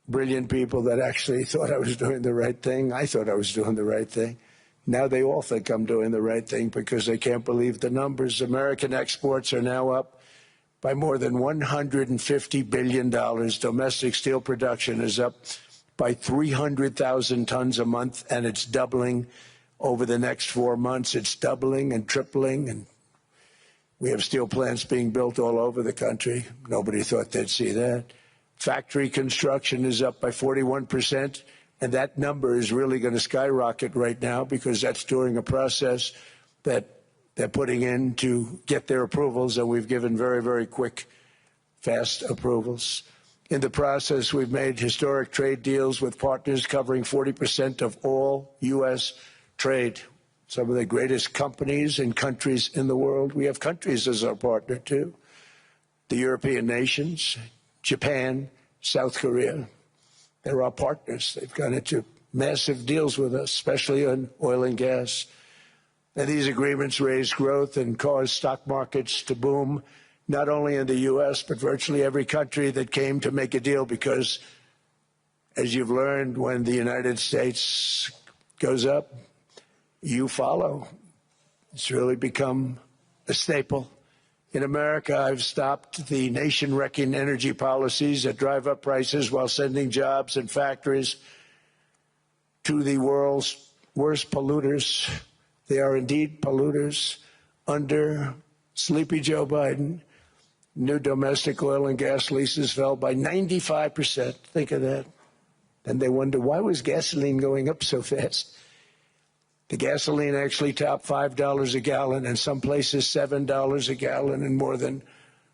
brilliant people that actually thought I was doing the right thing. I thought I was doing the right thing. Now they all think I'm doing the right thing because they can't believe the numbers. American exports are now up by more than $150 billion. Domestic steel production is up by 300,000 tons a month, and it's doubling over the next 4 months. It's doubling and tripling, and we have steel plants being built all over the country. Nobody thought they'd see that. Factory construction is up by 41%, and that number is really going to skyrocket right now because that's during a process that they're putting in to get their approvals, and we've given very, very quick, fast approvals. In the process, we've made historic trade deals with partners covering 40% of all U.S. trade. Some of the greatest companies and countries in the world. We have countries as our partner, too. The European nations, Japan, South Korea. They're our partners. They've gone into massive deals with us, especially on oil and gas. And these agreements raise growth and cause stock markets to boom, not only in the U.S., but virtually every country that came to make a deal, because, as you've learned, when the United States goes up, you follow. It's really become a staple. In America, I've stopped the nation-wrecking energy policies that drive up prices while sending jobs and factories to the world's worst polluters. They are indeed polluters. Under Sleepy Joe Biden, new domestic oil and gas leases fell by 95%. Think of that. And they wonder, why was gasoline going up so fast? The gasoline actually topped $5 a gallon, and some places $7 a gallon, and more than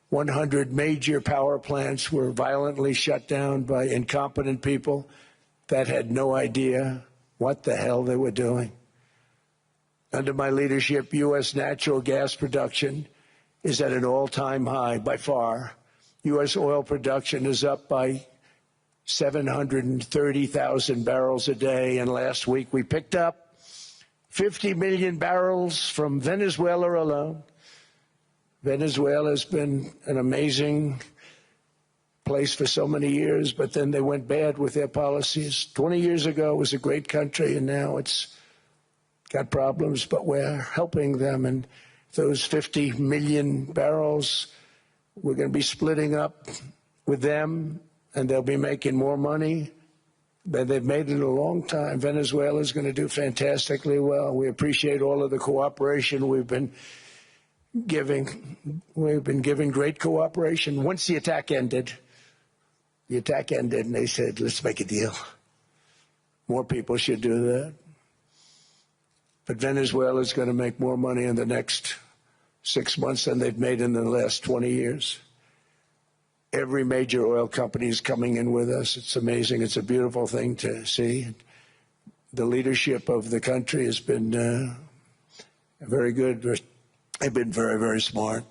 100 major power plants were violently shut down by incompetent people that had no idea what the hell they were doing. Under my leadership, U.S. natural gas production is at an all-time high by far. U.S. oil production is up by 730,000 barrels a day, and last week we picked up 50 million barrels from Venezuela alone. Venezuela has been an amazing place for so many years, but then they went bad with their policies. 20 years ago, it was a great country, and now it's got problems, but we're helping them. And those 50 million barrels, we're going to be splitting up with them, and they'll be making more money than they've made in a long time. Venezuela is going to do fantastically well. We appreciate all of the cooperation we've been giving. We've been giving great cooperation. Once the attack ended, and they said, let's make a deal. More people should do that. But Venezuela is going to make more money in the next 6 months than they've made in the last 20 years. Every major oil company is coming in with us. It's amazing. It's a beautiful thing to see. The leadership of the country has been very good. They've been very, very smart.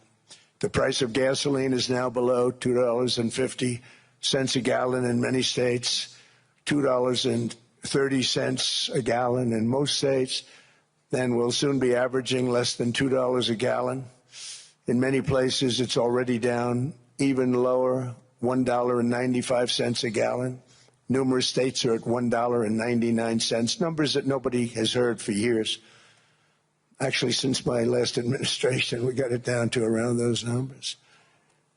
The price of gasoline is now below $2.50 a gallon in many states, $2.30 a gallon in most states. Then we'll soon be averaging less than $2 a gallon. In many places, it's already down even lower, $1.95 a gallon. Numerous states are at $1.99, numbers that nobody has heard for years. Actually, since my last administration, we got it down to around those numbers.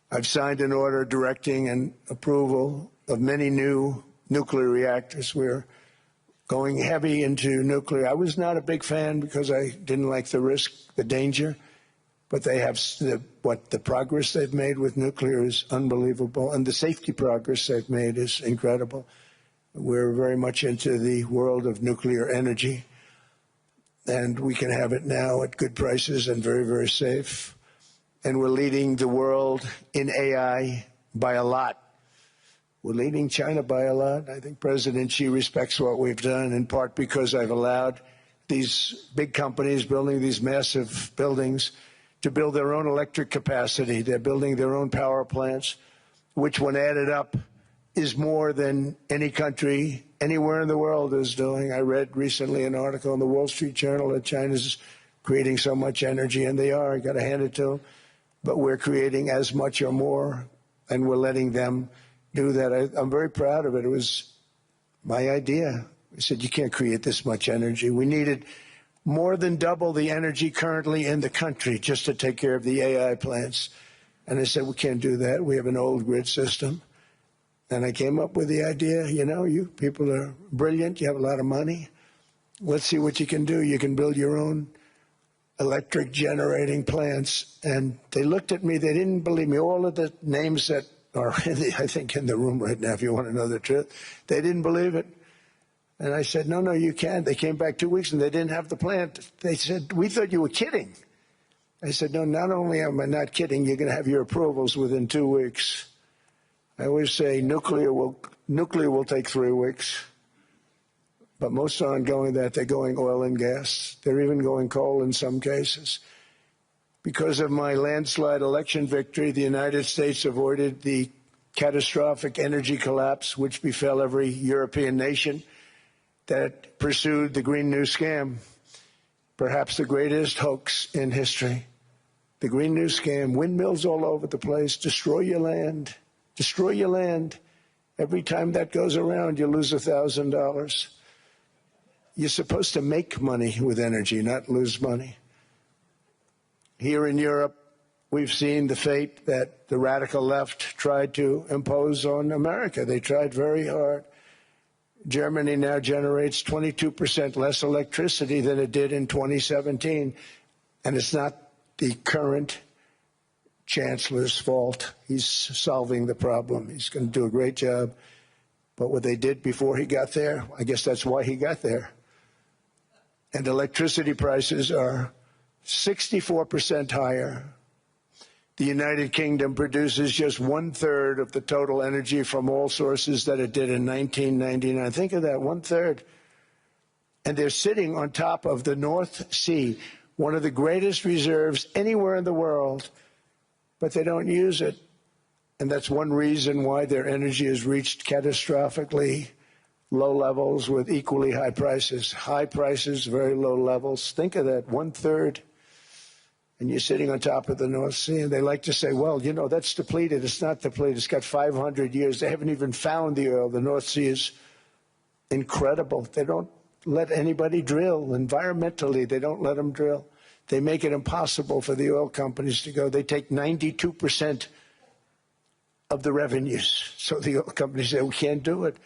I've signed an order directing an approval of many new nuclear reactors. We're going heavy into nuclear. I was not a big fan because I didn't like the risk, the danger. But they have the progress they've made with nuclear is unbelievable, and the safety progress they've made is incredible. We're very much into the world of nuclear energy, and we can have it now at good prices and very, very safe. And we're leading the world in AI by a lot. We're leading China by a lot. I think President Xi respects what we've done, in part because I've allowed these big companies building these massive buildings to build their own electric capacity. They're building their own power plants, which, when added up, is more than any country anywhere in the world is doing. I read recently an article in the Wall Street Journal that China's creating so much energy, and they are. I got to hand it to them. But we're creating as much or more, and we're letting them do that. I'm very proud of it. It was my idea. I said, you can't create this much energy. We needed more than double the energy currently in the country just to take care of the AI plants. And I said, we can't do that. We have an old grid system. And I came up with the idea, you know, you people are brilliant. You have a lot of money. Let's see what you can do. You can build your own electric generating plants. And they looked at me. They didn't believe me. All of the names that are, I think, in the room right now, if you want to know the truth, they didn't believe it. And I said, no, you can't. They came back 2 weeks and they didn't have the plant. They said, we thought you were kidding. I said, no, not only am I not kidding, you're going to have your approvals within 2 weeks. I always say nuclear will take 3 weeks. But most aren't going that. They're going oil and gas. They're even going coal in some cases. Because of my landslide election victory, the United States avoided the catastrophic energy collapse which befell every European nation that pursued the Green New Scam, perhaps the greatest hoax in history. The Green New Scam, windmills all over the place, destroy your land, destroy your land. Every time that goes around, you lose $1,000. You're supposed to make money with energy, not lose money. Here in Europe, we've seen the fate that the radical left tried to impose on America. They tried very hard. Germany now generates 22% less electricity than it did in 2017. And it's not the current chancellor's fault. He's solving the problem. He's going to do a great job. But what they did before he got there, I guess that's why he got there. And electricity prices are 64% higher. The United Kingdom produces just 1/3 of the total energy from all sources that it did in 1999. Think of that, 1/3. And they're sitting on top of the North Sea, one of the greatest reserves anywhere in the world, but they don't use it. And that's one reason why their energy has reached catastrophically low levels with equally high prices. High prices, very low levels. Think of that, 1/3. And you're sitting on top of the North Sea, and they like to say, well, you know, that's depleted. It's not depleted. It's got 500 years. They haven't even found the oil. The North Sea is incredible. They don't let anybody drill. Environmentally, they don't let them drill. They make it impossible for the oil companies to go. They take 92% of the revenues. So the oil companies say, we can't do it.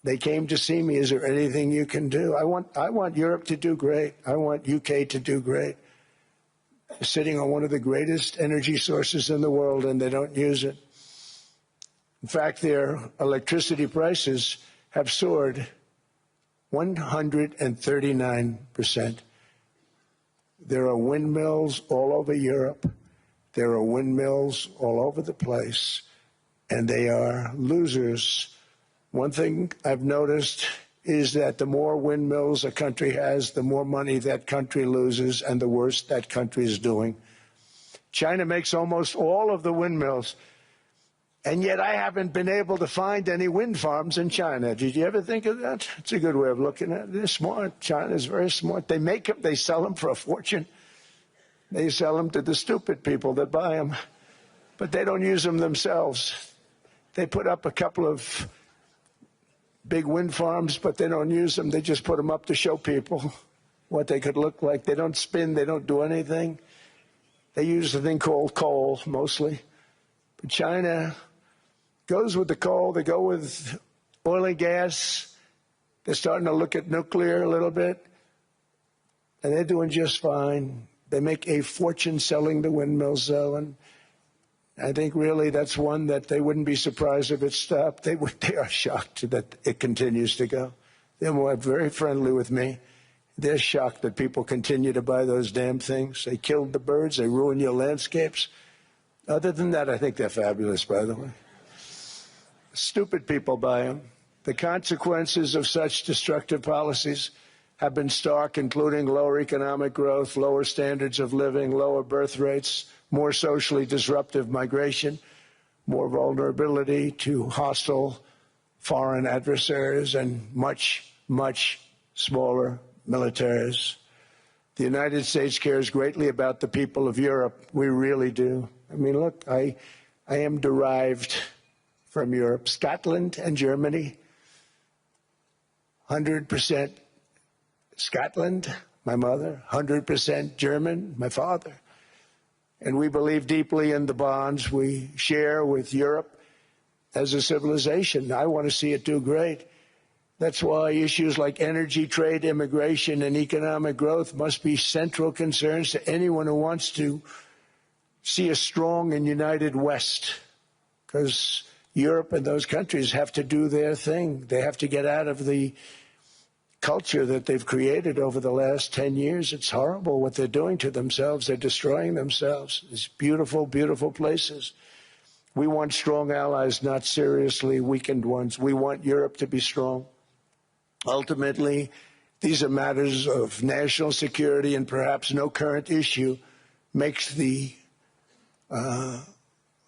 They came to see me. Is there anything you can do? I want Europe to do great. I want UK to do great. Sitting on one of the greatest energy sources in the world, and they don't use it. In fact, their electricity prices have soared 139%. There are windmills all over Europe. There are windmills all over the place, and they are losers. One thing I've noticed is that the more windmills a country has, the more money that country loses and the worse that country is doing. China makes almost all of the windmills, and yet I haven't been able to find any wind farms in China. Did you ever think of that? It's a good way of looking at it. They're smart. China is very smart. They make them, they sell them for a fortune. They sell them to the stupid people that buy them, but they don't use them themselves. They put up a couple of big wind farms, but they don't use them. They just put them up to show people what they could look like. They don't spin. They don't do anything. They use a thing called coal, mostly. But China goes with the coal. They go with oil and gas. They're starting to look at nuclear a little bit. And they're doing just fine. They make a fortune selling the windmills, though, and I think really that's one that they wouldn't be surprised if it stopped. They are shocked that it continues to go. They're very friendly with me. They're shocked that people continue to buy those damn things. They killed the birds. They ruin your landscapes. Other than that, I think they're fabulous, by the way. Stupid people buy them. The consequences of such destructive policies have been stark, including lower economic growth, lower standards of living, lower birth rates, more socially disruptive migration, more vulnerability to hostile foreign adversaries, and much, much smaller militaries. The United States cares greatly about the people of Europe. We really do. I mean, look, I am derived from Europe, Scotland and Germany. 100% Scotland, my mother, 100% German, my father. And we believe deeply in the bonds we share with Europe as a civilization. I want to see it do great. That's why issues like energy, trade, immigration, and economic growth must be central concerns to anyone who wants to see a strong and united West, because Europe and those countries have to do their thing. They have to get out of the culture that they've created over the last 10 years. It's horrible what they're doing to themselves. They're destroying themselves. It's beautiful, beautiful places. We want strong allies, not seriously weakened ones. We want Europe to be strong. Ultimately, these are matters of national security, and perhaps no current issue makes the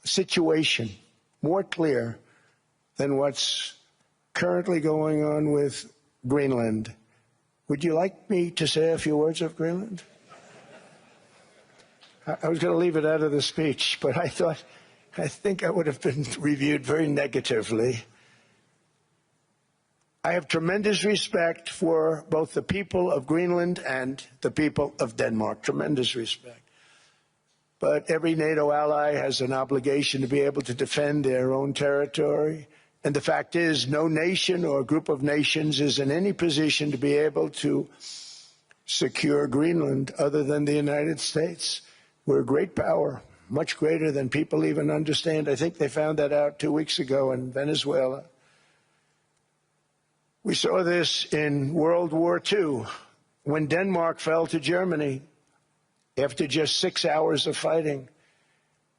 situation more clear than what's currently going on with Greenland. Would you like me to say a few words of Greenland? I was going to leave it out of the speech, but I think I would have been reviewed very negatively. I have tremendous respect for both the people of Greenland and the people of Denmark, tremendous respect. But every NATO ally has an obligation to be able to defend their own territory. And the fact is, no nation or group of nations is in any position to be able to secure Greenland other than the United States. We're a great power, much greater than people even understand. I think they found that out 2 weeks ago in Venezuela. We saw this in World War II, when Denmark fell to Germany after just 6 hours of fighting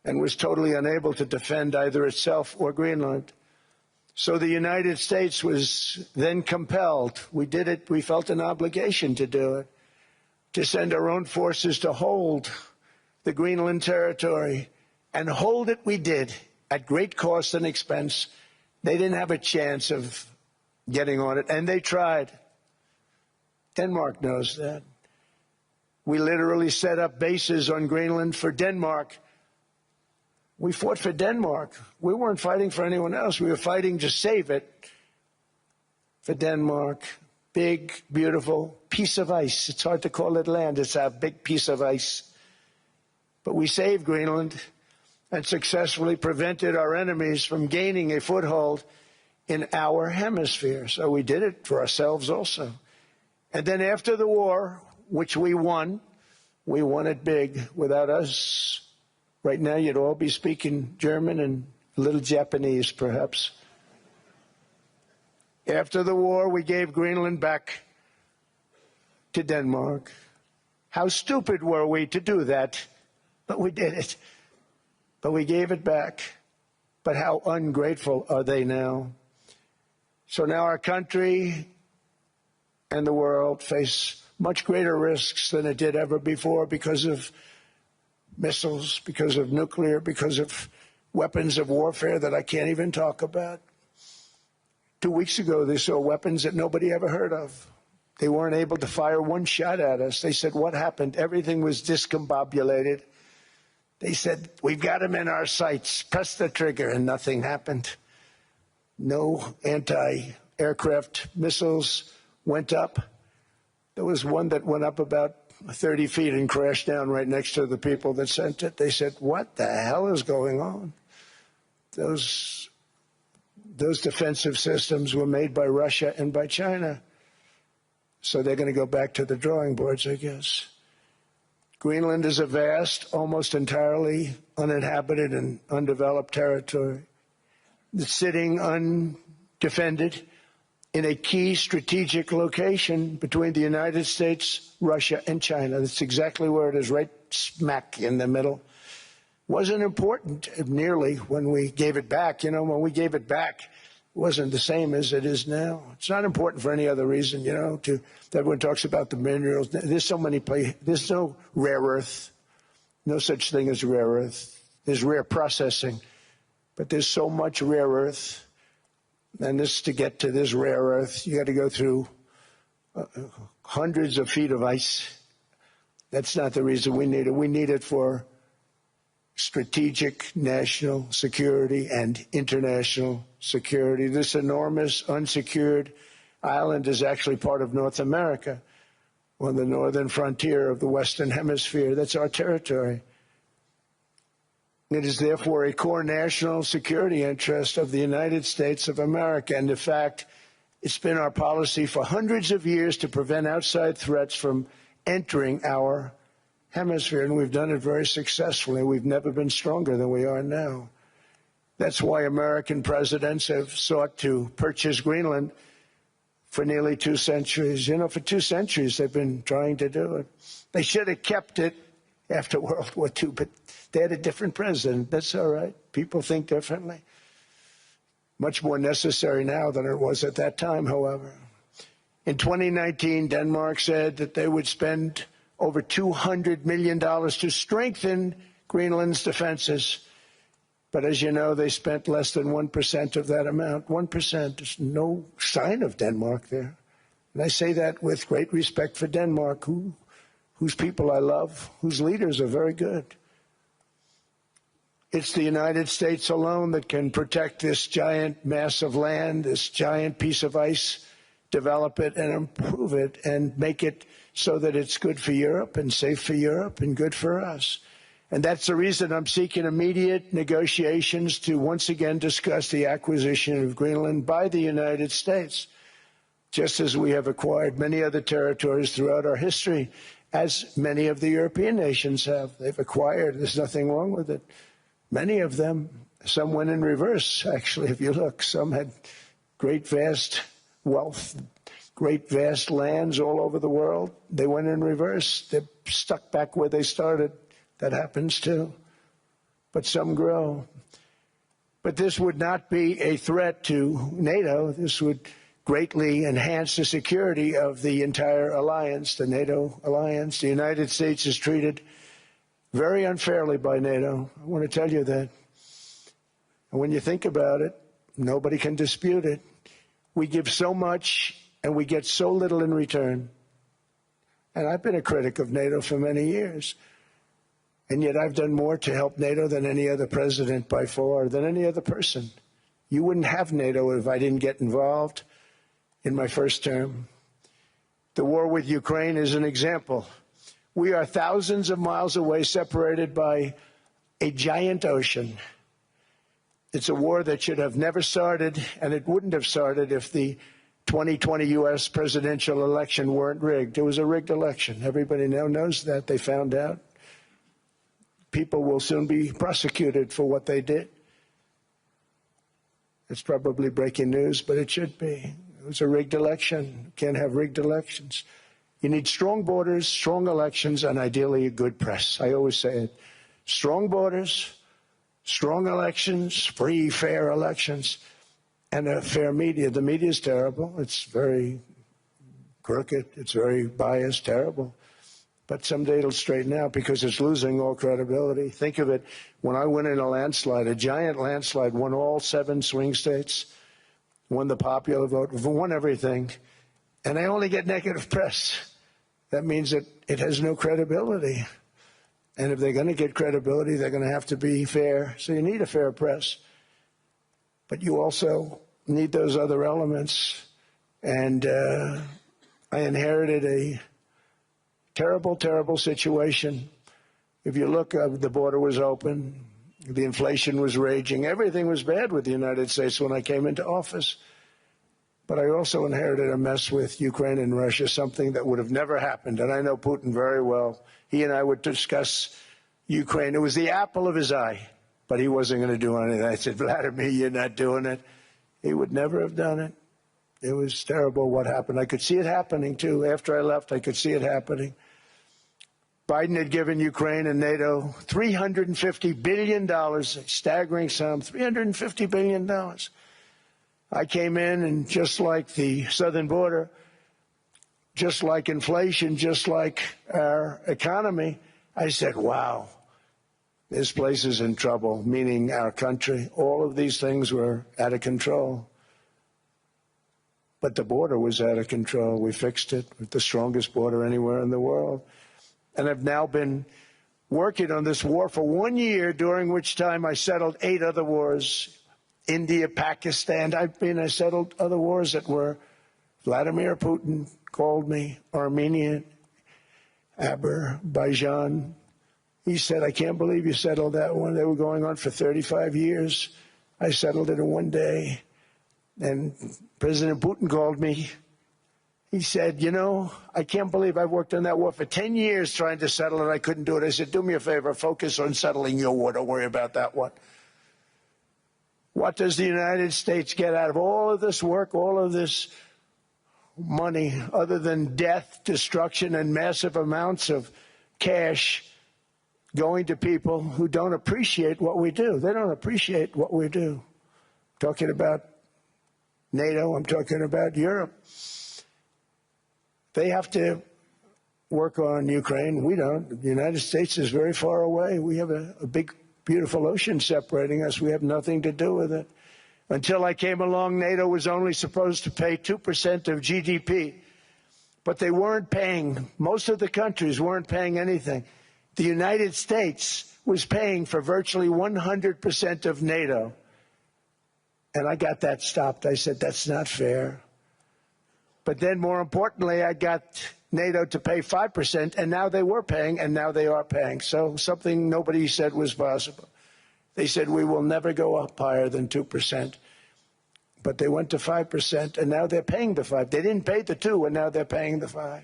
and was totally unable to defend either itself or Greenland. So the United States was then compelled, we did it, we felt an obligation to do it, to send our own forces to hold the Greenland territory. And hold it we did, at great cost and expense. They didn't have a chance of getting on it, and they tried. Denmark knows that. We literally set up bases on Greenland for Denmark. We fought for Denmark. We weren't fighting for anyone else. We were fighting to save it for Denmark. Big, beautiful piece of ice. It's hard to call it land. It's a big piece of ice. But we saved Greenland and successfully prevented our enemies from gaining a foothold in our hemisphere. So we did it for ourselves also. And then after the war, which we won it big. Without us, right now you'd all be speaking German and a little Japanese, perhaps. After the war, we gave Greenland back to Denmark. How stupid were we to do that? But we did it. But we gave it back. But how ungrateful are they now? So now our country and the world face much greater risks than it did ever before because of missiles, because of nuclear, because of weapons of warfare that I can't even talk about. 2 weeks ago, they saw weapons that nobody ever heard of. They weren't able to fire one shot at us. They said, what happened? Everything was discombobulated. They said, we've got them in our sights. Press the trigger, and nothing happened. No anti-aircraft missiles went up. There was one that went up about 30 feet and crashed down right next to the people that sent it. They said, what the hell is going on? Those defensive systems were made by Russia and by China. So they're going to go back to the drawing boards, I guess. Greenland is a vast, almost entirely uninhabited and undeveloped territory. It's sitting undefended in a key strategic location between the United States, Russia, and China. That's exactly where it is, right smack in the middle. Wasn't important nearly when we gave it back. You know, when we gave it back, it wasn't the same as it is now. It's not important for any other reason, you know, everyone talks about the minerals. There's so many places. There's no rare earth, no such thing as rare earth. There's rare processing, but there's so much rare earth. And to get to this rare earth, you got to go through hundreds of feet of ice. That's not the reason we need it. We need it for strategic national security and international security. This enormous unsecured island is actually part of North America, on the northern frontier of the Western Hemisphere. That's our territory. It is therefore a core national security interest of the United States of America. And in fact, it's been our policy for hundreds of years to prevent outside threats from entering our hemisphere, and we've done it very successfully. We've never been stronger than we are now. That's why American presidents have sought to purchase Greenland for nearly 2 centuries. You know, for 2 centuries they've been trying to do it. They should have kept it after World War II, but they had a different president. That's all right. People think differently. Much more necessary now than it was at that time, however. In 2019, Denmark said that they would spend over $200 million to strengthen Greenland's defenses. But as you know, they spent less than 1% of that amount. 1%. There's no sign of Denmark there. And I say that with great respect for Denmark, whose people I love, whose leaders are very good. It's the United States alone that can protect this giant mass of land, this giant piece of ice, develop it and improve it and make it so that it's good for Europe and safe for Europe and good for us. And that's the reason I'm seeking immediate negotiations to once again discuss the acquisition of Greenland by the United States, just as we have acquired many other territories throughout our history, as many of the European nations have. They've acquired. There's nothing wrong with it. Many of them, some went in reverse, actually, if you look. Some had great, vast wealth, great, vast lands all over the world. They went in reverse. They're stuck back where they started. That happens too. But some grow. But this would not be a threat to NATO. This would greatly enhance the security of the entire alliance, the NATO alliance. The United States is treated very unfairly by NATO. I want to tell you that. And when you think about it, nobody can dispute it. We give so much and we get so little in return. And I've been a critic of NATO for many years. And yet I've done more to help NATO than any other president by far, than any other person. You wouldn't have NATO if I didn't get involved in my first term. The war with Ukraine is an example. We are thousands of miles away, separated by a giant ocean. It's a war that should have never started, and it wouldn't have started if the 2020 U.S. presidential election weren't rigged. It was a rigged election. Everybody now knows that. They found out. People will soon be prosecuted for what they did. It's probably breaking news, but it should be. It was a rigged election. You can't have rigged elections. You need strong borders, strong elections, and ideally a good press. I always say it. Strong borders, strong elections, free, fair elections, and a fair media. The media is terrible. It's very crooked. It's very biased, terrible. But someday it'll straighten out because it's losing all credibility. Think of it. When I went in a landslide, a giant landslide, won all 7 swing states, won the popular vote, won everything, and I only get negative press. That means that it has no credibility. And if they're going to get credibility, they're going to have to be fair. So you need a fair press. But you also need those other elements. And I inherited a terrible, terrible situation. If you look, the border was open. The inflation was raging. Everything was bad with the United States when I came into office. But I also inherited a mess with Ukraine and Russia, something that would have never happened. And I know Putin very well. He and I would discuss Ukraine. It was the apple of his eye, but he wasn't going to do anything. I said, Vladimir, you're not doing it. He would never have done it. It was terrible what happened. I could see it happening, too. After I left, I could see it happening. Biden had given Ukraine and NATO $350 billion, a staggering sum, $350 billion. I came in, and just like the southern border, just like inflation, just like our economy, I said, wow, this place is in trouble, meaning our country. All of these things were out of control. But the border was out of control. We fixed it with the strongest border anywhere in the world. And I've now been working on this war for 1 year, during which time I settled 8 other wars. India, Pakistan. I settled other wars that were. Vladimir Putin called me, Armenia, Azerbaijan. He said, I can't believe you settled that one. They were going on for 35 years. I settled it in 1 day. And President Putin called me. He said, you know, I can't believe I've worked on that war for 10 years trying to settle it. I couldn't do it. I said, do me a favor, focus on settling your war. Don't worry about that one. What does the United States get out of all of this work, all of this money, other than death, destruction, and massive amounts of cash going to people who don't appreciate what we do? They don't appreciate what we do. I'm talking about NATO. I'm talking about Europe. They have to work on Ukraine. We don't. The United States is very far away. We have a big, beautiful ocean separating us. We have nothing to do with it. Until I came along, NATO was only supposed to pay 2% of GDP. But they weren't paying. Most of the countries weren't paying anything. The United States was paying for virtually 100% of NATO. And I got that stopped. I said, that's not fair. But then, more importantly, I got NATO to pay 5%, and now they were paying, and now they are paying. So something nobody said was possible. They said, we will never go up higher than 2%. But they went to 5%, and now they're paying the 5%. They didn't pay the 2%, and now they're paying the 5%.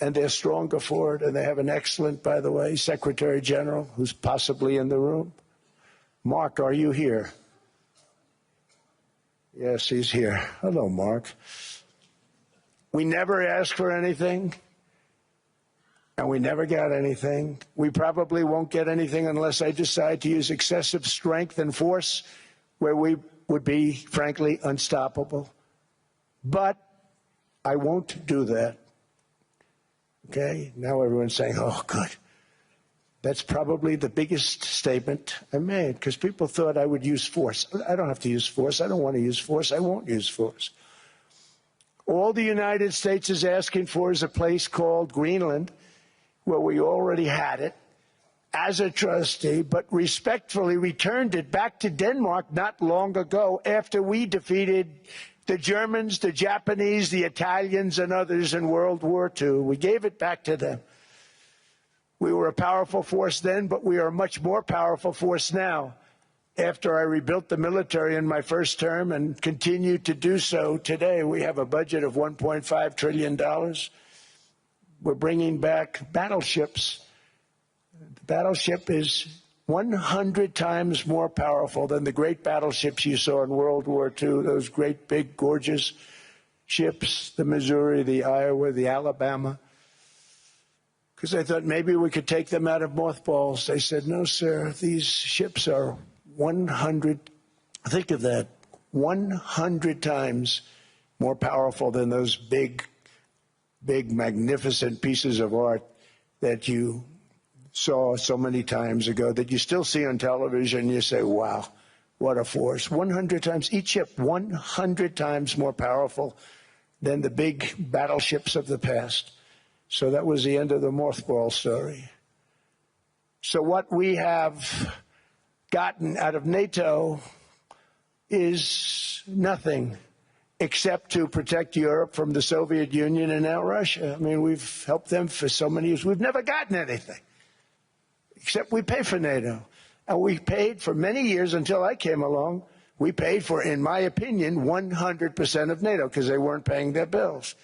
And they're stronger for it, and they have an excellent, by the way, Secretary General, who's possibly in the room. Mark, are you here? Yes, he's here. Hello, Mark. We never asked for anything, and we never got anything. We probably won't get anything unless I decide to use excessive strength and force, where we would be, frankly, unstoppable. But I won't do that. Okay? Now everyone's saying, oh, good. That's probably the biggest statement I made, because people thought I would use force. I don't have to use force. I don't want to use force. I won't use force. All the United States is asking for is a place called Greenland, where we already had it, as a trustee, but respectfully returned it back to Denmark not long ago after we defeated the Germans, the Japanese, the Italians, and others in World War II. We gave it back to them. We were a powerful force then, but we are a much more powerful force now, after I rebuilt the military in my first term and continue to do so today. We have a budget of $1.5 trillion. We're bringing back battleships. The battleship is 100 times more powerful than the great battleships you saw in World War II, those great, big, gorgeous ships, the Missouri, the Iowa, the Alabama. Because I thought maybe we could take them out of mothballs. They said, no, sir, these ships are 100, think of that, 100 times more powerful than those big, magnificent pieces of art that you saw so many times ago, that you still see on television. You say, wow, what a force. 100 times, each ship 100 times more powerful than the big battleships of the past. So that was the end of the mothball story. So what we have gotten out of NATO is nothing except to protect Europe from the Soviet Union and now Russia. I mean, we've helped them for so many years. We've never gotten anything, except we pay for NATO. And we paid for many years until I came along. We paid for, in my opinion, 100% of NATO because they weren't paying their bills.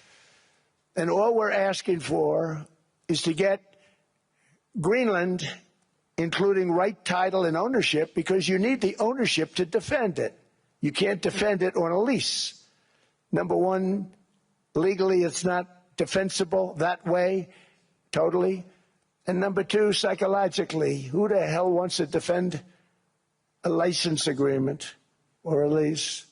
And all we're asking for is to get Greenland, including right title and ownership, because you need the ownership to defend it. You can't defend it on a lease. Number one, legally it's not defensible that way, totally. And number two, psychologically, who the hell wants to defend a license agreement or a lease,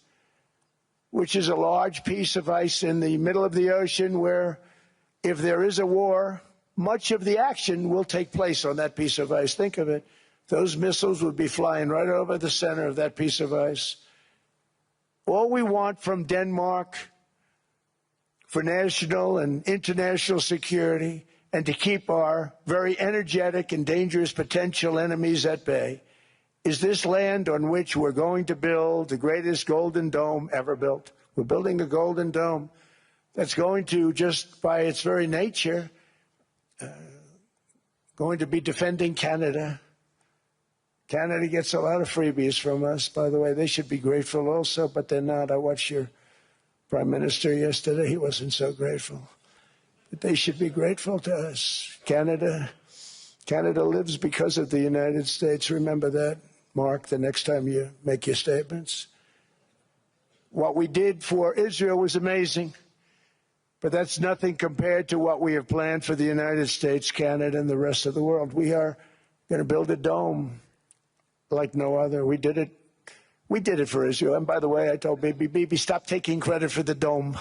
which is a large piece of ice in the middle of the ocean where, if there is a war, much of the action will take place on that piece of ice. Think of it. Those missiles would be flying right over the center of that piece of ice. All we want from Denmark for national and international security and to keep our very energetic and dangerous potential enemies at bay is this land on which we're going to build the greatest golden dome ever built. We're building a golden dome that's going to, just by its very nature, going to be defending Canada. Canada gets a lot of freebies from us, by the way. They should be grateful also, but they're not. I watched your Prime Minister yesterday. He wasn't so grateful. But they should be grateful to us. Canada lives because of the United States. Remember that, Mark, the next time you make your statements. What we did for Israel was amazing, but that's nothing compared to what we have planned for the United States, Canada, and the rest of the world. We are going to build a dome like no other. We did it for Israel. And by the way, I told Bibi, stop taking credit for the dome.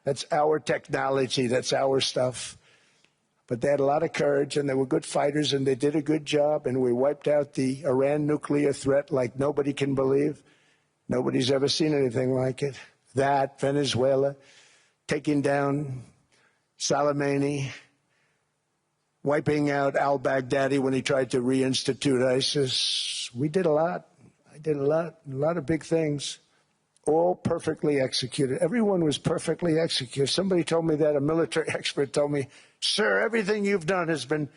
That's our technology. That's our stuff. But they had a lot of courage, and they were good fighters, and they did a good job, and we wiped out the Iran nuclear threat like nobody can believe. Nobody's ever seen anything like it. That, Venezuela, taking down Soleimani, wiping out al-Baghdadi when he tried to reinstitute ISIS. We did a lot. I did a lot of big things, all perfectly executed. Everyone was perfectly executed. Somebody told me that, a military expert told me, sir, everything you've done has been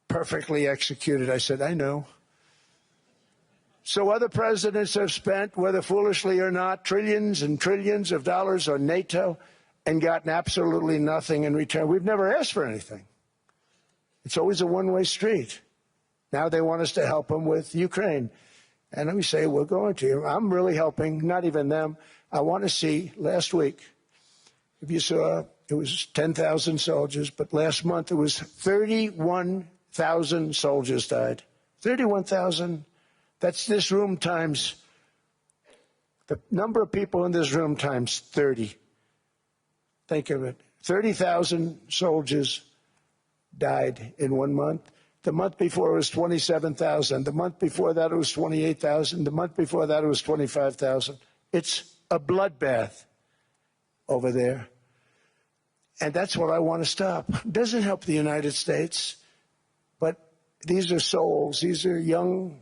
perfectly executed. I said, I know. So other presidents have spent, whether foolishly or not, trillions and trillions of dollars on NATO and gotten absolutely nothing in return. We've never asked for anything. It's always a one-way street. Now they want us to help them with Ukraine. And we say, we're going to. I'm really helping, not even them. I want to see, last week, if you saw, it was 10,000 soldiers, but last month it was 31,000 soldiers died. 31,000. That's this room times, the number of people in this room times 30. Think of it. 30,000 soldiers died in 1 month. The month before it was 27,000. The month before that it was 28,000. The month before that it was 25,000. It's a bloodbath over there. And that's what I want to stop. It doesn't help the United States, but these are souls. These are young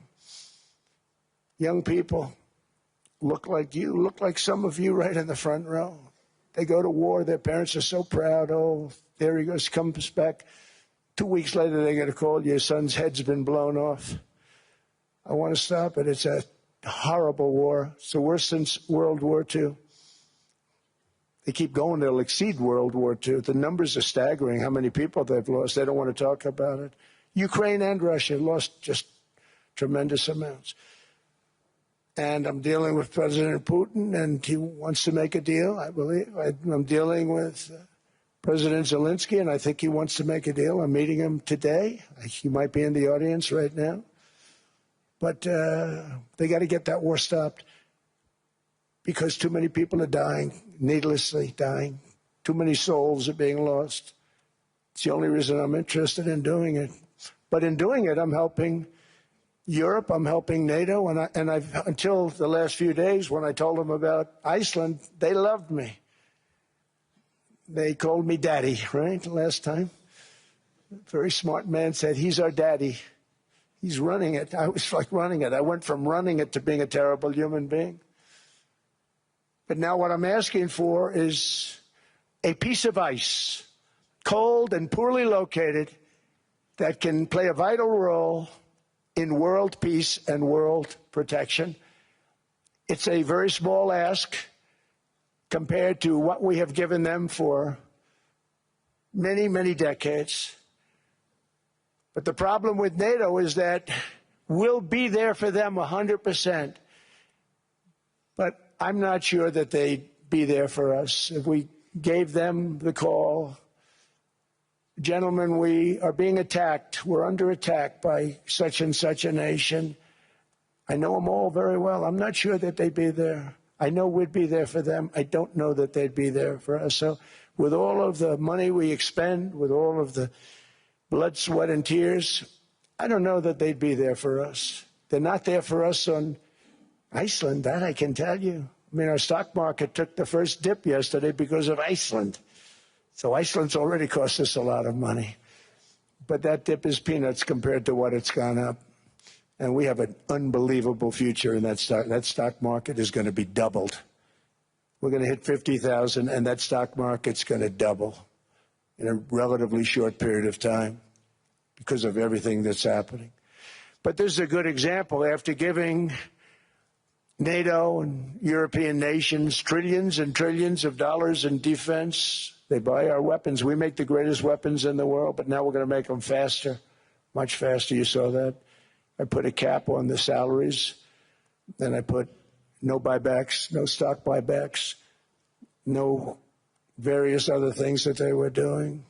people. Look like you, look like some of you right in the front row. They go to war. Their parents are so proud. Oh, there he goes, comes back. 2 weeks later, they get a call, your son's head's been blown off. I want to stop it. It's a horrible war. It's the worst since World War II. They keep going. They'll exceed World War II. The numbers are staggering, how many people they've lost. They don't want to talk about it. Ukraine and Russia lost just tremendous amounts. And I'm dealing with President Putin, and he wants to make a deal, I believe. I'm dealing with President Zelensky, and I think he wants to make a deal. I'm meeting him today. He might be in the audience right now. But they got to get that war stopped because too many people are dying, needlessly dying. Too many souls are being lost. It's the only reason I'm interested in doing it. But in doing it, I'm helping Europe, I'm helping NATO, and I've until the last few days when I told them about Iceland, they loved me. They called me daddy, right, last time. A very smart man said, he's our daddy. He's running it. I was like running it. I went from running it to being a terrible human being. But now what I'm asking for is a piece of ice, cold and poorly located, that can play a vital role in world peace and world protection. It's a very small ask compared to what we have given them for many, many decades. But the problem with NATO is that we'll be there for them 100%. But I'm not sure that they'd be there for us if we gave them the call. Gentlemen, we are being attacked. We're under attack by such and such a nation. I know them all very well. I'm not sure that they'd be there. I know we'd be there for them. I don't know that they'd be there for us. So with all of the money we expend, with all of the blood, sweat, and tears, I don't know that they'd be there for us. They're not there for us on Iceland, that I can tell you. I mean, our stock market took the first dip yesterday because of Iceland. So Iceland's already cost us a lot of money. But that dip is peanuts compared to what it's gone up. And we have an unbelievable future in that stock. That stock market is going to be doubled. We're going to hit 50,000, and that stock market's going to double in a relatively short period of time because of everything that's happening. But this is a good example. After giving NATO and European nations trillions and trillions of dollars in defense, they buy our weapons. We make the greatest weapons in the world, but now we're going to make them faster, much faster. You saw that. I put a cap on the salaries. Then I put no buybacks, no stock buybacks, no various other things that they were doing.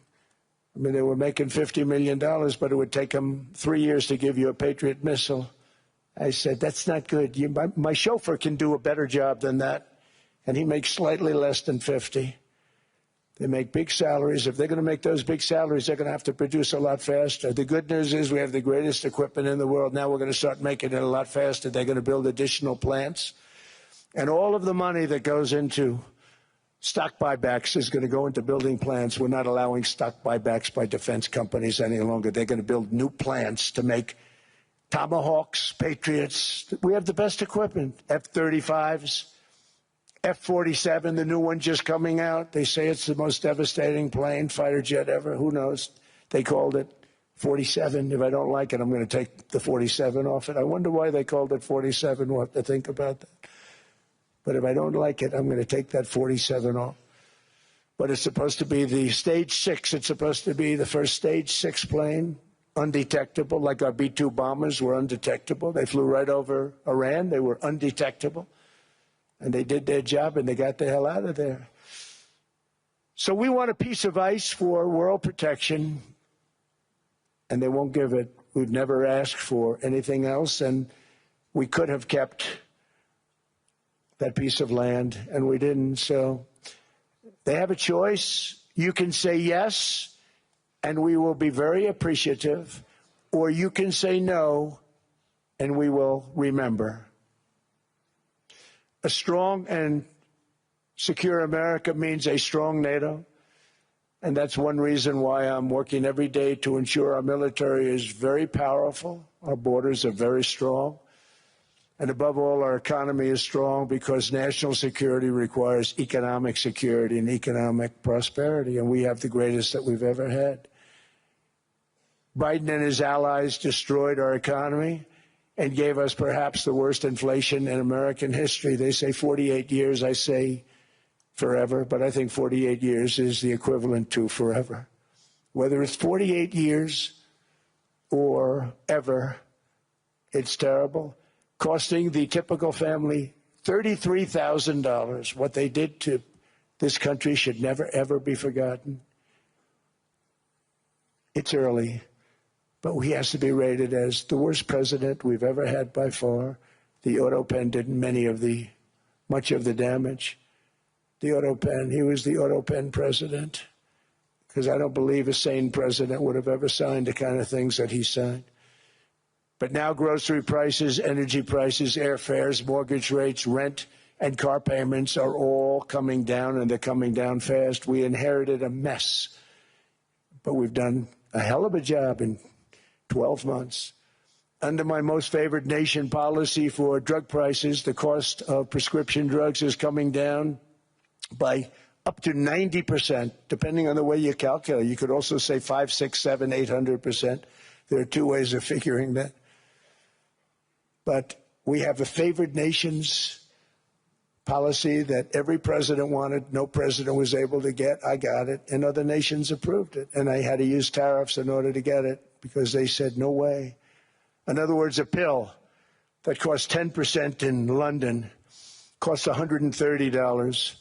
I mean, they were making $50 million, but it would take them 3 years to give you a Patriot missile. I said, that's not good. My chauffeur can do a better job than that, and he makes slightly less than 50. They make big salaries. If they're going to make those big salaries, they're going to have to produce a lot faster. The good news is we have the greatest equipment in the world. Now we're going to start making it a lot faster. They're going to build additional plants. And all of the money that goes into stock buybacks is going to go into building plants. We're not allowing stock buybacks by defense companies any longer. They're going to build new plants to make Tomahawks, Patriots. We have the best equipment, F-35s. F-47, the new one just coming out. They say it's the most devastating plane, fighter jet ever. Who knows? They called it 47. If I don't like it, I'm going to take the 47 off it. I wonder why they called it 47. We'll have to think about that. But if I don't like it, I'm going to take that 47 off. But it's supposed to be the Stage 6. It's supposed to be the first Stage 6 plane, undetectable, like our B-2 bombers were undetectable. They flew right over Iran. They were undetectable. And they did their job, and they got the hell out of there. So we want a piece of ice for world protection, and they won't give it. We've never asked for anything else, and we could have kept that piece of land, and we didn't. So they have a choice. You can say yes, and we will be very appreciative, or you can say no, and we will remember. A strong and secure America means a strong NATO, and that's one reason why I'm working every day to ensure our military is very powerful, our borders are very strong, and above all, our economy is strong because national security requires economic security and economic prosperity, and we have the greatest that we've ever had. Biden and his allies destroyed our economy and gave us perhaps the worst inflation in American history. They say 48 years, I say forever, but I think 48 years is the equivalent to forever. Whether it's 48 years or ever, it's terrible, costing the typical family $33,000. What they did to this country should never, ever be forgotten. It's early. But he has to be rated as the worst president we've ever had by far. The auto pen did much of the damage. The auto pen, he was the auto pen president, because I don't believe a sane president would have ever signed the kind of things that he signed. But now grocery prices, energy prices, airfares, mortgage rates, rent, and car payments are all coming down, and they're coming down fast. We inherited a mess, but we've done a hell of a job in 12 months. Under my most favored nation policy for drug prices, the cost of prescription drugs is coming down by up to 90%, depending on the way you calculate. You could also say 5, 6, 7, 800%. There are two ways of figuring that. But we have a favored nations policy that every president wanted, no president was able to get. I got it, and other nations approved it. And I had to use tariffs in order to get it because they said, no way. In other words, a pill that costs 10% in London costs $130.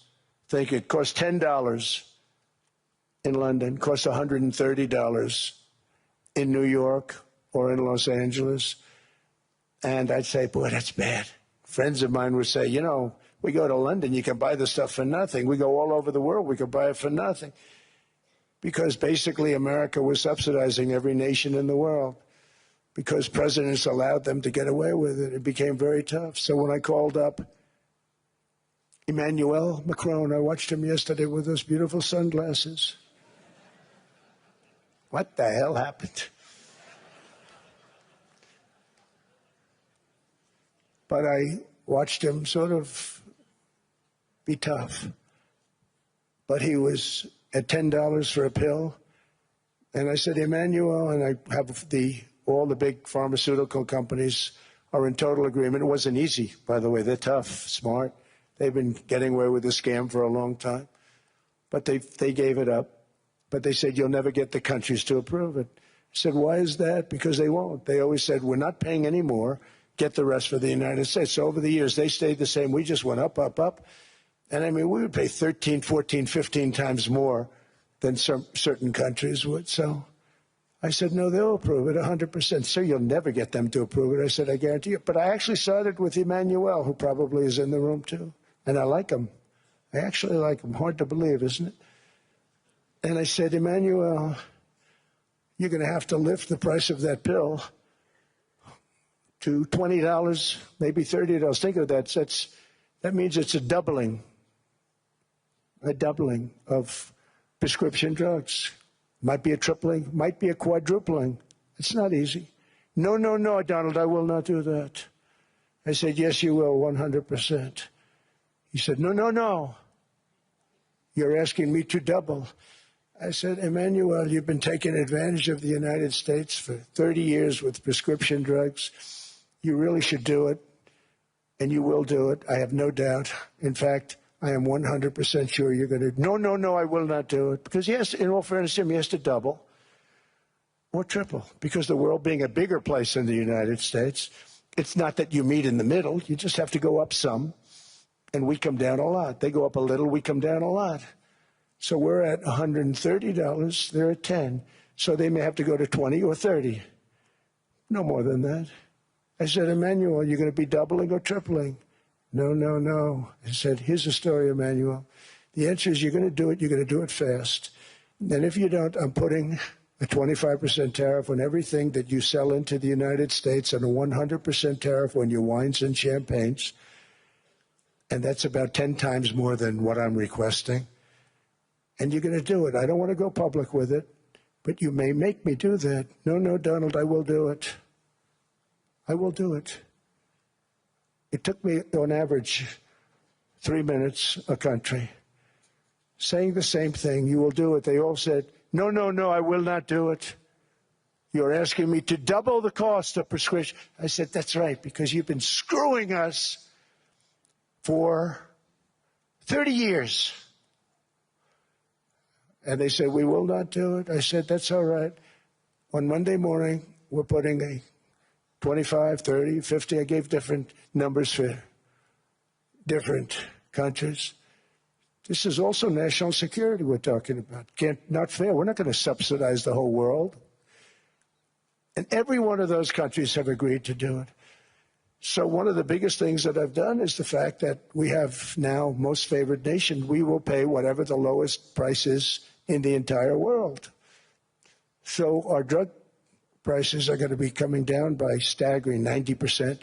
Think it costs $10 in London, costs $130 in New York or in Los Angeles. And I'd say, boy, that's bad. Friends of mine would say, you know, we go to London, you can buy the stuff for nothing. We go all over the world, we can buy it for nothing. Because basically America was subsidizing every nation in the world because presidents allowed them to get away with it. It became very tough. So when I called up Emmanuel Macron, I watched him yesterday with those beautiful sunglasses. What the hell happened? But I watched him sort of be tough. But he was at $10 for a pill. And I said, Emmanuel, and I have all the big pharmaceutical companies are in total agreement. It wasn't easy, by the way. They're tough, smart. They've been getting away with the scam for a long time. But they gave it up. But they said, you'll never get the countries to approve it. I said, why is that? Because they won't. They always said, we're not paying any more. Get the rest for the United States. So over the years, they stayed the same. We just went up, up, up. And I mean, we would pay 13, 14, 15 times more than certain countries would. So I said, no, they'll approve it 100%. Sir, you'll never get them to approve it. I said, I guarantee you. But I actually sided with Emmanuel, who probably is in the room too. And I like him. I actually like him. Hard to believe, isn't it? And I said, Emmanuel, you're going to have to lift the price of that pill to $20, maybe $30. Think of that. That means it's a doubling of prescription drugs. Might be a tripling, might be a quadrupling. It's not easy. No, no, no, Donald, I will not do that. I said, yes, you will, 100%. He said, no, no, no. You're asking me to double. I said, Emmanuel, you've been taking advantage of the United States for 30 years with prescription drugs. You really should do it, and you will do it. I have no doubt. In fact, I am 100% sure you're going to. No, no, no, I will not do it. Because, yes, in all fairness to him, he has to double or triple. Because the world being a bigger place than the United States, it's not that you meet in the middle. You just have to go up some, and we come down a lot. They go up a little, we come down a lot. So we're at $130, they're at 10. So they may have to go to 20 or 30. No more than that. I said, Emmanuel, you're going to be doubling or tripling? No, no, no. I said, here's the story, Emmanuel. The answer is you're going to do it. You're going to do it fast. And if you don't, I'm putting a 25% tariff on everything that you sell into the United States and a 100% tariff on your wines and champagnes. And that's about 10 times more than what I'm requesting. And you're going to do it. I don't want to go public with it, but you may make me do that. No, no, Donald, I will do it. I will do it. It took me, on average, 3 minutes a country, saying the same thing. You will do it. They all said, no, no, no, I will not do it. You're asking me to double the cost of prescription. I said, that's right, because you've been screwing us for 30 years. And they said, we will not do it. I said, that's all right. On Monday morning, we're putting a 25, 30, 50. I gave different numbers for different countries. This is also national security we're talking about. Not fair. We're not going to subsidize the whole world. And every one of those countries have agreed to do it. So one of the biggest things that I've done is the fact that we have now most favored nation. We will pay whatever the lowest price is in the entire world. So our drug prices are going to be coming down by staggering 90%.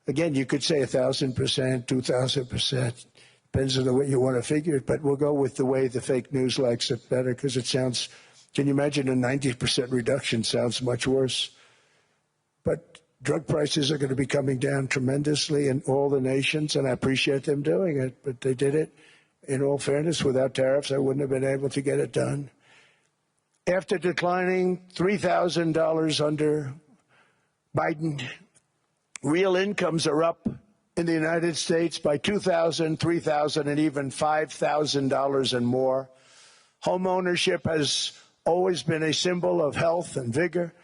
Again, you could say 1,000%, 2,000%. Depends on the way you want to figure it, but we'll go with the way the fake news likes it better because it sounds, can you imagine a 90% reduction sounds much worse. But drug prices are going to be coming down tremendously in all the nations, and I appreciate them doing it, but they did it. In all fairness, without tariffs, I wouldn't have been able to get it done. After declining $3,000 under Biden, real incomes are up in the United States by $2,000, $3,000, and even $5,000 and more. Home ownership has always been a symbol of health and vigor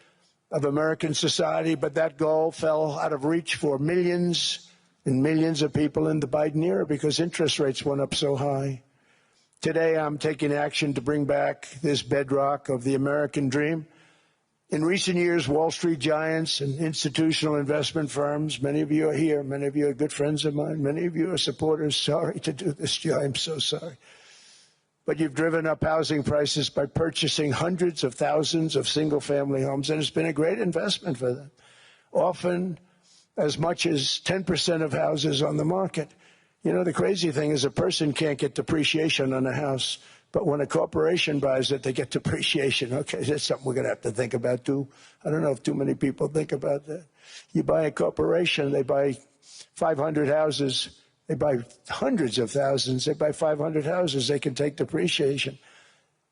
of American society, but that goal fell out of reach for millions and millions of people in the Biden era because interest rates went up so high. Today, I'm taking action to bring back this bedrock of the American dream. In recent years, Wall Street giants and institutional investment firms, many of you are here, many of you are good friends of mine, many of you are supporters. Sorry to do this to you, I'm so sorry. But you've driven up housing prices by purchasing hundreds of thousands of single-family homes, and it's been a great investment for them. Often as much as 10% of houses on the market. You know, the crazy thing is a person can't get depreciation on a house, But when a corporation buys it, they get depreciation. Okay, that's something we're going to have to think about too. I don't know if too many people think about that. You buy a corporation, they buy 500 houses, they buy hundreds of thousands, they buy 500 houses, they can take depreciation.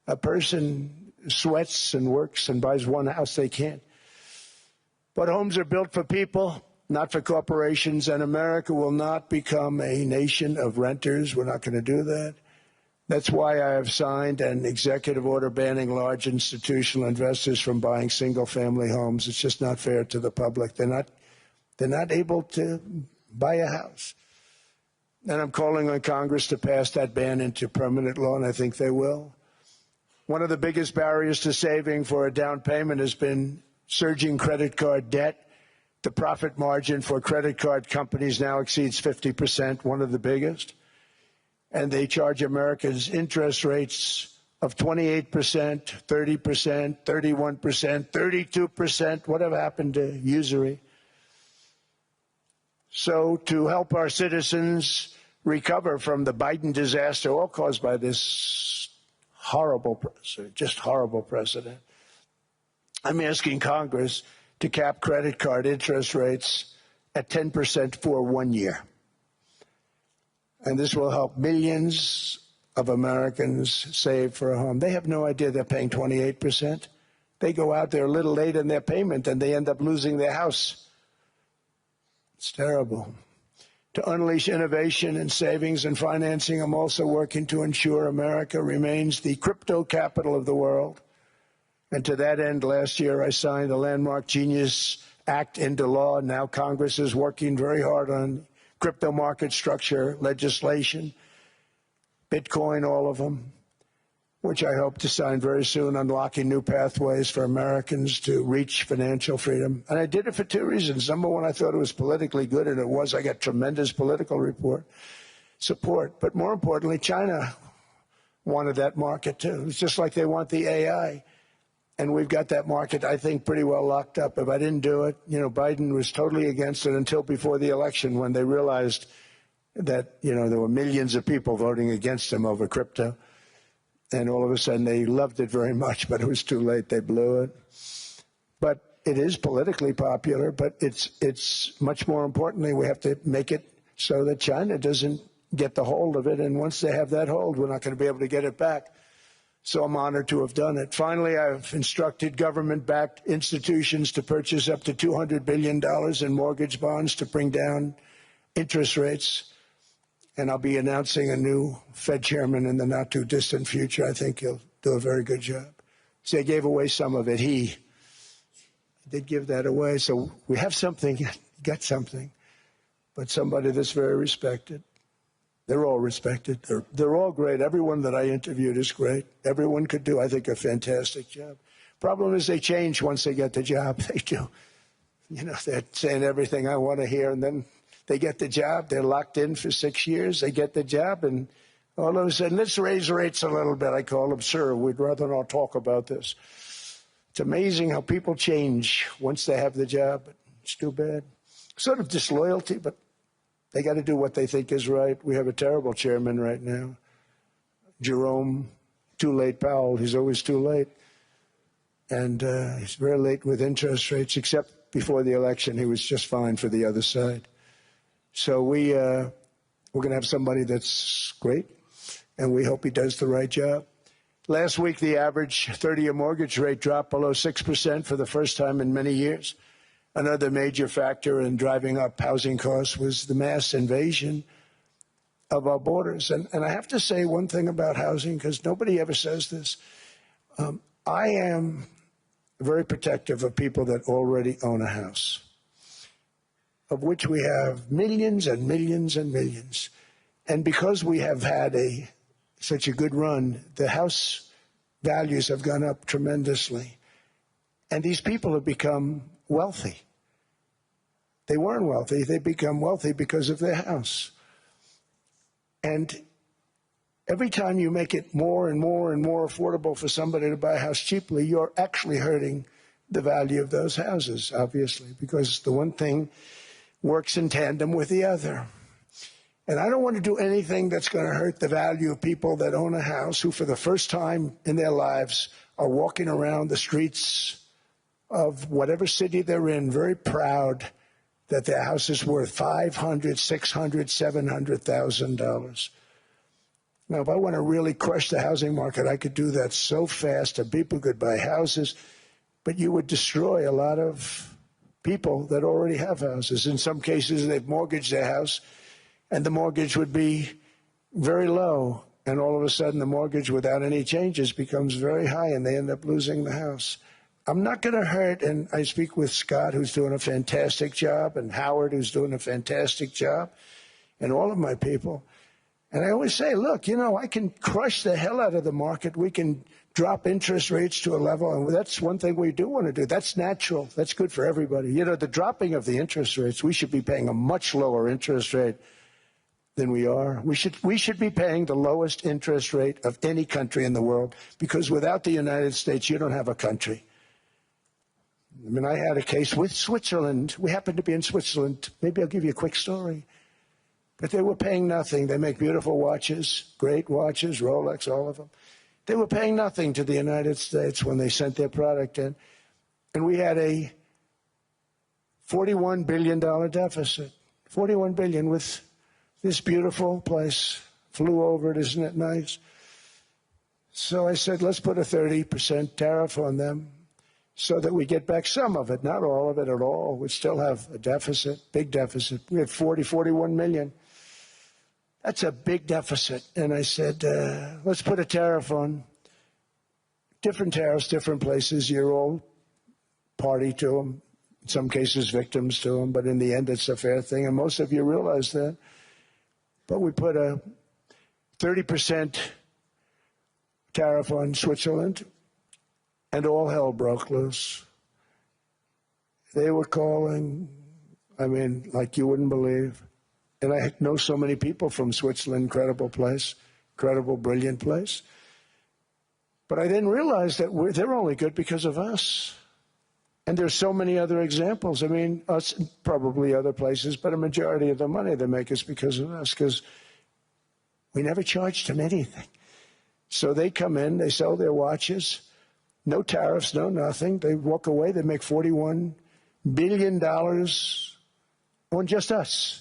A person sweats and works and buys one house, they can't. But homes are built for people, not for corporations, and America will not become a nation of renters. We're not going to do that. That's why I have signed an executive order banning large institutional investors from buying single-family homes. It's just not fair to the public. They're not able to buy a house. And I'm calling on Congress to pass that ban into permanent law, and I think they will. One of the biggest barriers to saving for a down payment has been surging credit card debt. The profit margin for credit card companies now exceeds 50%, one of the biggest. And they charge Americans interest rates of 28%, 30%, 31%, 32%. Whatever happened to usury? So to help our citizens recover from the Biden disaster, all caused by this horrible precedent, I'm asking Congress to cap credit card interest rates at 10% for 1 year. And this will help millions of Americans save for a home. They have no idea they're paying 28%. They go out there a little late in their payment and they end up losing their house. It's terrible. To unleash innovation in savings and financing, I'm also working to ensure America remains the crypto capital of the world. And to that end, last year I signed the landmark Genius Act into law. Now Congress is working very hard on crypto market structure legislation, Bitcoin, all of them, which I hope to sign very soon, unlocking new pathways for Americans to reach financial freedom. And I did it for two reasons. Number one, I thought it was politically good, and it was. I got tremendous political support. But more importantly, China wanted that market too. It's just like they want the AI. And we've got that market, I think, pretty well locked up. If I didn't do it, Biden was totally against it until before the election when they realized that, there were millions of people voting against him over crypto. And all of a sudden they loved it very much, but it was too late. They blew it. But it is politically popular, but it's much more importantly, we have to make it so that China doesn't get the hold of it. And once they have that hold, we're not going to be able to get it back. So I'm honored to have done it. Finally, I've instructed government-backed institutions to purchase up to $200 billion in mortgage bonds to bring down interest rates. And I'll be announcing a new Fed chairman in the not-too-distant future. I think he'll do a very good job. See, I gave away some of it. He did give that away. So we have something, got something, but somebody that's very respected. They're all respected. They're all great. Everyone that I interviewed is great. Everyone could do, I think, a fantastic job. Problem is they change once they get the job. They do. They're saying everything I want to hear, and then they get the job. They're locked in for 6 years. They get the job, and all of a sudden, let's raise rates a little bit. I call them, sir, we'd rather not talk about this. It's amazing how people change once they have the job. But it's too bad. Sort of disloyalty, but they got to do what they think is right. We have a terrible chairman right now, Jerome, too late Powell. He's always too late. And he's very late with interest rates, except before the election. He was just fine for the other side. So we're going to have somebody that's great, and we hope he does the right job. Last week, the average 30-year mortgage rate dropped below 6% for the first time in many years. Another major factor in driving up housing costs was the mass invasion of our borders. And I have to say one thing about housing, because nobody ever says this. I am very protective of people that already own a house, of which we have millions and millions and millions. And because we have had such a good run, the house values have gone up tremendously. And these people have become wealthy. They weren't wealthy. They become wealthy because of their house. And every time you make it more and more and more affordable for somebody to buy a house cheaply, you're actually hurting the value of those houses, obviously, because the one thing works in tandem with the other. And I don't want to do anything that's going to hurt the value of people that own a house who, for the first time in their lives, are walking around the streets of whatever city they're in, very proud that their house is worth $500,000, $600,000, $700,000. Now, if I want to really crush the housing market, I could do that so fast, and people could buy houses, but you would destroy a lot of people that already have houses. In some cases, they've mortgaged their house, and the mortgage would be very low, and all of a sudden the mortgage without any changes becomes very high, and they end up losing the house. I'm not going to hurt, and I speak with Scott, who's doing a fantastic job, and Howard, who's doing a fantastic job, and all of my people. And I always say, look, you know, I can crush the hell out of the market. We can drop interest rates to a level, and that's one thing we do want to do. That's natural. That's good for everybody. You know, the dropping of the interest rates, we should be paying a much lower interest rate than we are. We should be paying the lowest interest rate of any country in the world, because without the United States, you don't have a country. I mean, I had a case with Switzerland. We happened to be in Switzerland. Maybe I'll give you a quick story. But they were paying nothing. They make beautiful watches, great watches, Rolex, all of them. They were paying nothing to the United States when they sent their product in. And we had a $41 billion deficit. $41 billion with this beautiful place. Flew over it, isn't it nice? So I said, let's put a 30% tariff on them so that we get back some of it, not all of it at all. We still have a deficit, big deficit. We had 41 million. That's a big deficit. And I said, let's put a tariff on. Different tariffs, different places. You're all party to them. In some cases, victims to them. But in the end, it's a fair thing. And most of you realize that. But we put a 30% tariff on Switzerland, and all hell broke loose. They were calling, I mean, like you wouldn't believe. And I know so many people from Switzerland, incredible place, incredible, brilliant place. But I didn't realize that they're only good because of us. And there's so many other examples. I mean, us, probably other places, but a majority of the money they make is because of us, because we never charged them anything. So they come in, they sell their watches, no tariffs, no nothing. They walk away, they make $41 billion on just us.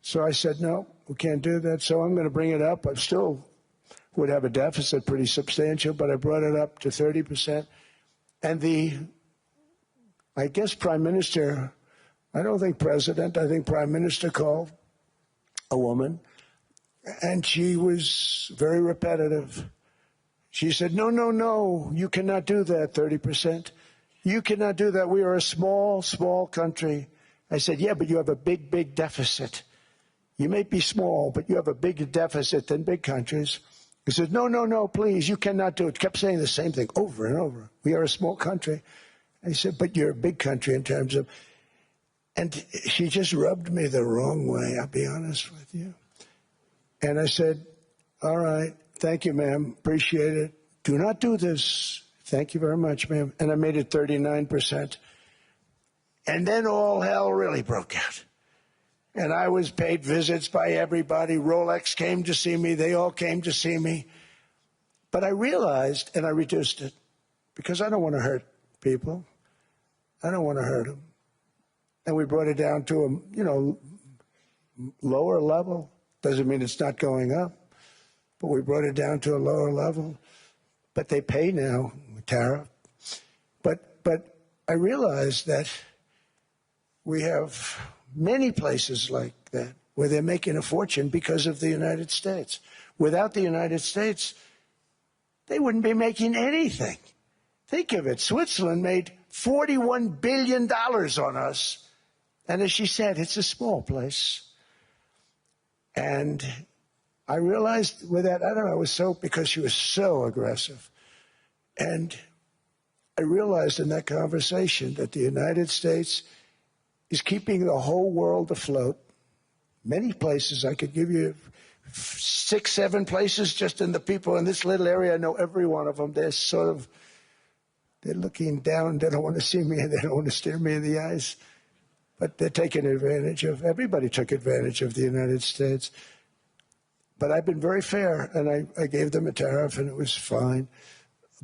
So I said, no, we can't do that. So I'm going to bring it up. I still would have a deficit pretty substantial, but I brought it up to 30%. And I guess Prime Minister, I don't think President, I think Prime Minister called a woman, and she was very repetitive. She said, no, no, no, you cannot do that, 30%. You cannot do that. We are a small, small country. I said, yeah, but you have a big, big deficit. You may be small, but you have a bigger deficit than big countries. He said, no, no, no, please, you cannot do it. Kept saying the same thing over and over. We are a small country. I said, but you're a big country in terms of, and she just rubbed me the wrong way, I'll be honest with you. And I said, all right, thank you, ma'am, appreciate it. Do not do this. Thank you very much, ma'am. And I made it 39%. And then all hell really broke out. And I was paid visits by everybody. Rolex came to see me. They all came to see me. But I realized, and I reduced it, because I don't want to hurt people. I don't want to hurt them. And we brought it down to a, lower level. Doesn't mean it's not going up. But we brought it down to a lower level. But they pay now, tariff. But I realized that we have many places like that where they're making a fortune because of the United States. Without the United States, they wouldn't be making anything. Think of it. Switzerland made $41 billion on us. And as she said, it's a small place. And I realized with that, I don't know, because she was so aggressive. And I realized in that conversation that the United States is keeping the whole world afloat. Many places, I could give you 6, 7 places just in the people in this little area. I know every one of them. They're looking down. They don't want to see me, and they don't want to stare me in the eyes. But they're taking advantage of, everybody took advantage of the United States. But I've been very fair, and I gave them a tariff, and it was fine.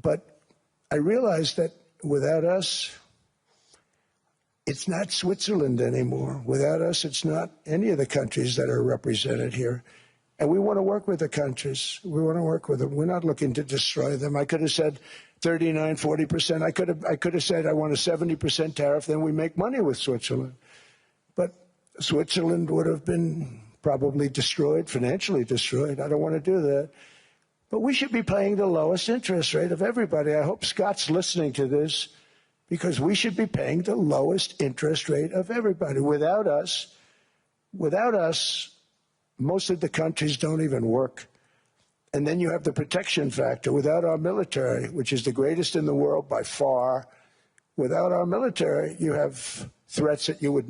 But I realized that without us, it's not Switzerland anymore. Without us, it's not any of the countries that are represented here. And we want to work with the countries. We want to work with them. We're not looking to destroy them. I could have said 39, 40%. I could have said I want a 70% tariff, then we make money with Switzerland. But Switzerland would have been probably destroyed, financially destroyed. I don't want to do that. But we should be paying the lowest interest rate of everybody. I hope Scott's listening to this, because we should be paying the lowest interest rate of everybody. Without us, most of the countries don't even work. And then you have the protection factor. Without our military, which is the greatest in the world by far, without our military, you have threats that you wouldn't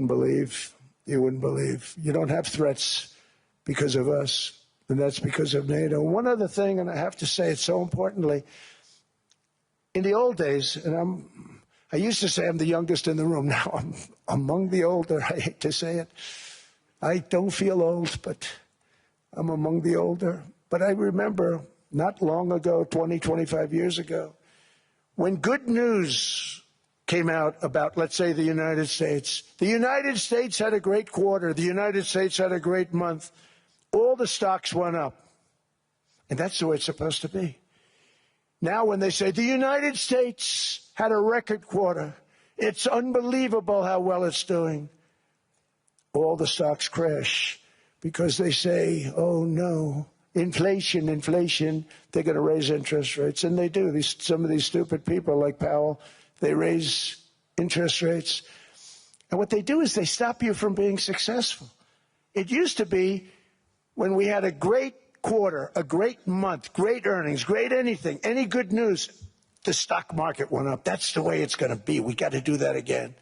believe. You wouldn't believe. You don't have threats because of us, and that's because of NATO. One other thing, and I have to say it so importantly, in the old days, and I used to say I'm the youngest in the room. Now I'm among the older. I hate to say it. I don't feel old, but I'm among the older. But I remember not long ago, 20, 25 years ago, when good news came out about, let's say, the United States. The United States had a great quarter. The United States had a great month. All the stocks went up. And that's the way it's supposed to be. Now when they say the United States had a record quarter, it's unbelievable how well it's doing, all the stocks crash because they say, oh no, inflation, they're going to raise interest rates. And they do. Some of these stupid people like Powell, they raise interest rates. And what they do is they stop you from being successful. It used to be when we had a great quarter, a great month, great earnings, great anything, any good news, the stock market went up. That's the way it's going to be. We got to do that again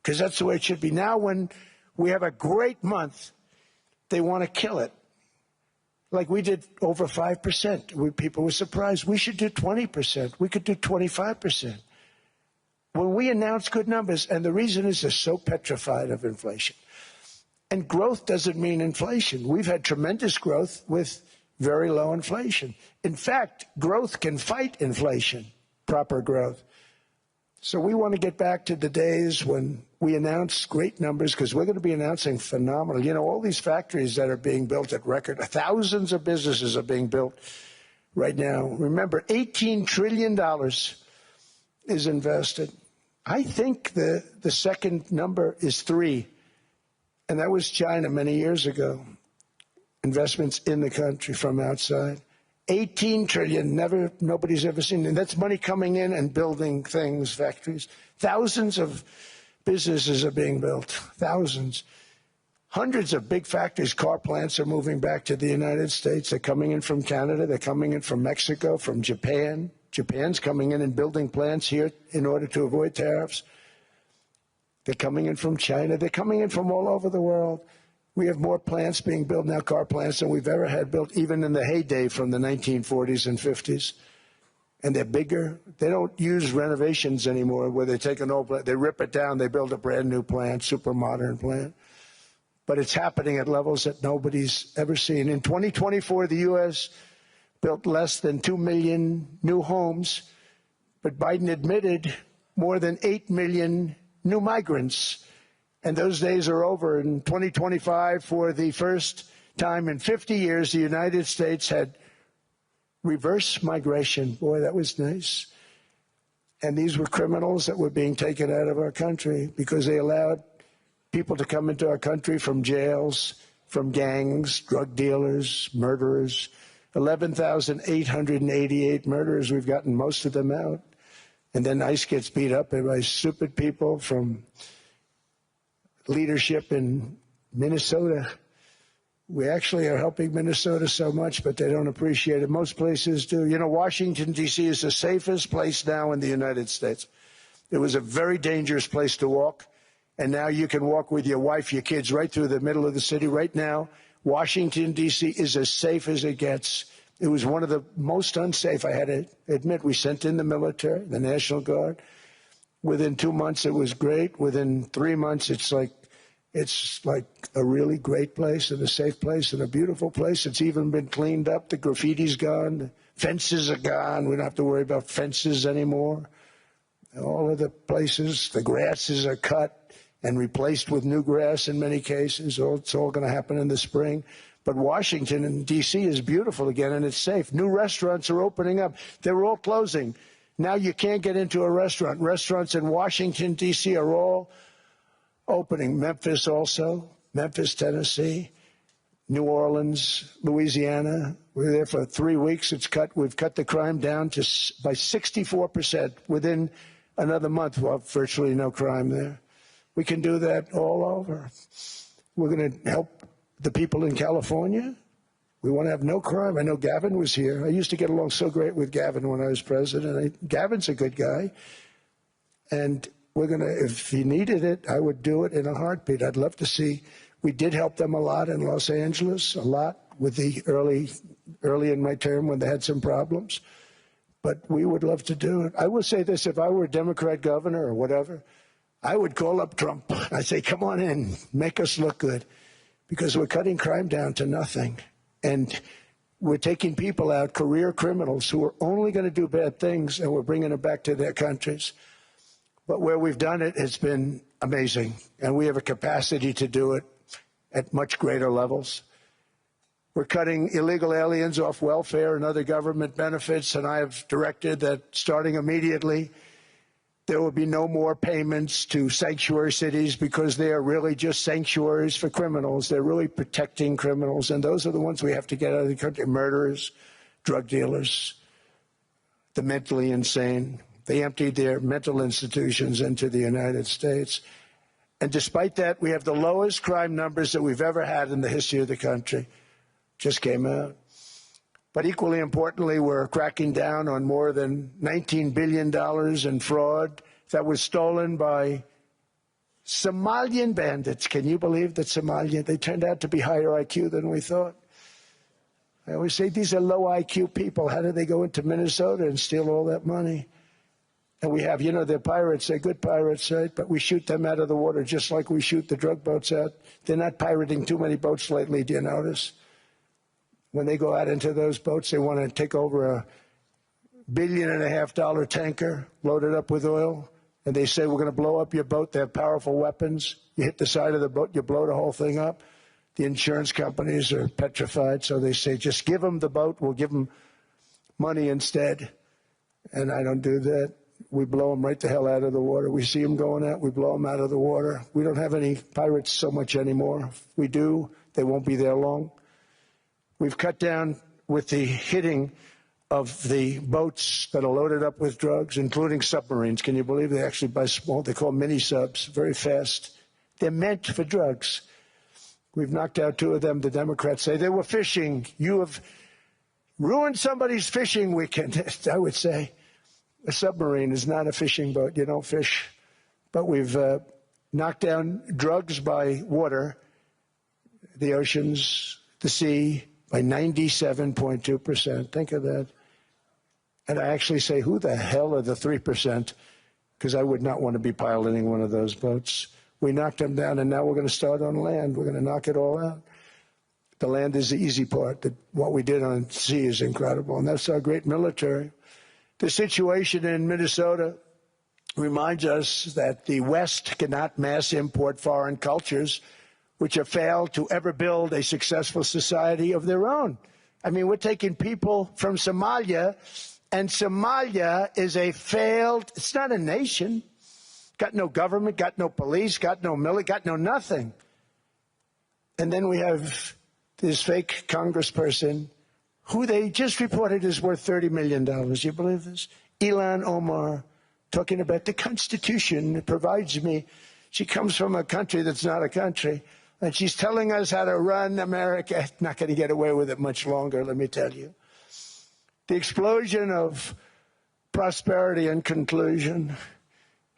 because that's the way it should be. Now when we have a great month, they want to kill it. Like we did over 5%. People were surprised. We should do 20%. We could do 25%. When we announce good numbers, and the reason is they're so petrified of inflation. And growth doesn't mean inflation. We've had tremendous growth with very low inflation. In fact, growth can fight inflation, proper growth. So we want to get back to the days when we announce great numbers, because we're going to be announcing phenomenal. You know, all these factories that are being built at record, thousands of businesses are being built right now. Remember, $18 trillion is invested. I think the second number is 3. And that was China many years ago. Investments in the country from outside. 18 trillion, nobody's ever seen. And that's money coming in and building things, factories. Thousands of businesses are being built. Thousands. Hundreds of big factories, car plants are moving back to the United States. They're coming in from Canada. They're coming in from Mexico, from Japan. Japan's coming in and building plants here in order to avoid tariffs. They're coming in from China. They're coming in from all over the world. We have more plants being built now, car plants, than we've ever had built, even in the heyday from the 1940s and 50s. And they're bigger. They don't use renovations anymore where they take an old plant, they rip it down, they build a brand new plant, super modern plant. But it's happening at levels that nobody's ever seen. In 2024, the U.S. built less than 2 million new homes, but Biden admitted more than 8 million new migrants. And those days are over. In 2025, for the first time in 50 years, the United States had reverse migration. Boy, that was nice. And these were criminals that were being taken out of our country because they allowed people to come into our country from jails, from gangs, drug dealers, murderers. 11,888 murderers. We've gotten most of them out. And then ICE gets beat up by stupid people from leadership in Minnesota. We actually are helping Minnesota so much, but they don't appreciate it. Most places do. You know, Washington, D.C. is the safest place now in the United States. It was a very dangerous place to walk, and now you can walk with your wife, your kids, right through the middle of the city. Right now, Washington, D.C. is as safe as it gets. It was one of the most unsafe, I had to admit. We sent in the military, the National Guard. Within 2 months, it was great. Within 3 months, it's like a really great place and a safe place and a beautiful place. It's even been cleaned up. The graffiti's gone. The fences are gone. We don't have to worry about fences anymore. All of the places, the grasses are cut and replaced with new grass in many cases. It's all going to happen in the spring. But Washington and D.C. is beautiful again, and it's safe. New restaurants are opening up. They're all closing. Now you can't get into a restaurant. Restaurants in Washington, D.C. are all opening. Memphis also, Memphis, Tennessee, New Orleans, Louisiana. We're there for 3 weeks. We've cut the crime down by 64%. Within another month, we'll have virtually no crime there. We can do that all over. We're going to help the people in California. We want to have no crime. I know Gavin was here. I used to get along so great with Gavin when I was president. Gavin's a good guy. And we're going to, if he needed it, I would do it in a heartbeat. I'd love to see. We did help them a lot in Los Angeles, a lot with the early in my term when they had some problems. But we would love to do it. I will say this, if I were a Democrat governor or whatever, I would call up Trump. I'd say, come on in, make us look good. Because we're cutting crime down to nothing. And we're taking people out, career criminals, who are only going to do bad things, and we're bringing them back to their countries. But where we've done it, it's been amazing. And we have a capacity to do it at much greater levels. We're cutting illegal aliens off welfare and other government benefits, and I have directed that starting immediately, there will be no more payments to sanctuary cities because they are really just sanctuaries for criminals. They're really protecting criminals, and those are the ones we have to get out of the country. Murderers, drug dealers, the mentally insane. They emptied their mental institutions into the United States. And despite that, we have the lowest crime numbers that we've ever had in the history of the country. Just came out. But equally importantly, we're cracking down on more than $19 billion in fraud that was stolen by Somalian bandits. Can you believe that Somalia? They turned out to be higher IQ than we thought. I always say these are low IQ people. How did they go into Minnesota and steal all that money? And we have, you know, they're pirates. They're good pirates, right? But we shoot them out of the water just like we shoot the drug boats out. They're not pirating too many boats lately, do you notice? When they go out into those boats, they want to take over a $1.5 billion tanker loaded up with oil, and they say, we're going to blow up your boat. They have powerful weapons. You hit the side of the boat, you blow the whole thing up. The insurance companies are petrified, so they say, just give them the boat. We'll give them money instead. And I don't do that. We blow them right the hell out of the water. We see them going out, we blow them out of the water. We don't have any pirates so much anymore. If we do, they won't be there long. We've cut down with the hitting of the boats that are loaded up with drugs, including submarines. Can you believe they actually buy small? They call mini subs, very fast. They're meant for drugs. We've knocked out 2 of them. The Democrats say they were fishing. You have ruined somebody's fishing weekend. I would say a submarine is not a fishing boat. You don't fish. But we've knocked down drugs by water, the oceans, the sea, by 97.2%. Think of that. And I actually say, who the hell are the 3%? Because I would not want to be piloting one of those boats. We knocked them down, and now we're going to start on land. We're going to knock it all out. The land is the easy part. What we did on sea is incredible, and that's our great military. The situation in Minnesota reminds us that the West cannot mass import foreign cultures which have failed to ever build a successful society of their own. I mean, we're taking people from Somalia, and Somalia is a failed, it's not a nation. Got no government, got no police, got no military, got no nothing. And then we have this fake congressperson who they just reported is worth $30 million. You believe this? Ilhan Omar, talking about the Constitution provides me. She comes from a country that's not a country. And she's telling us how to run America. Not going to get away with it much longer, let me tell you. The explosion of prosperity and conclusion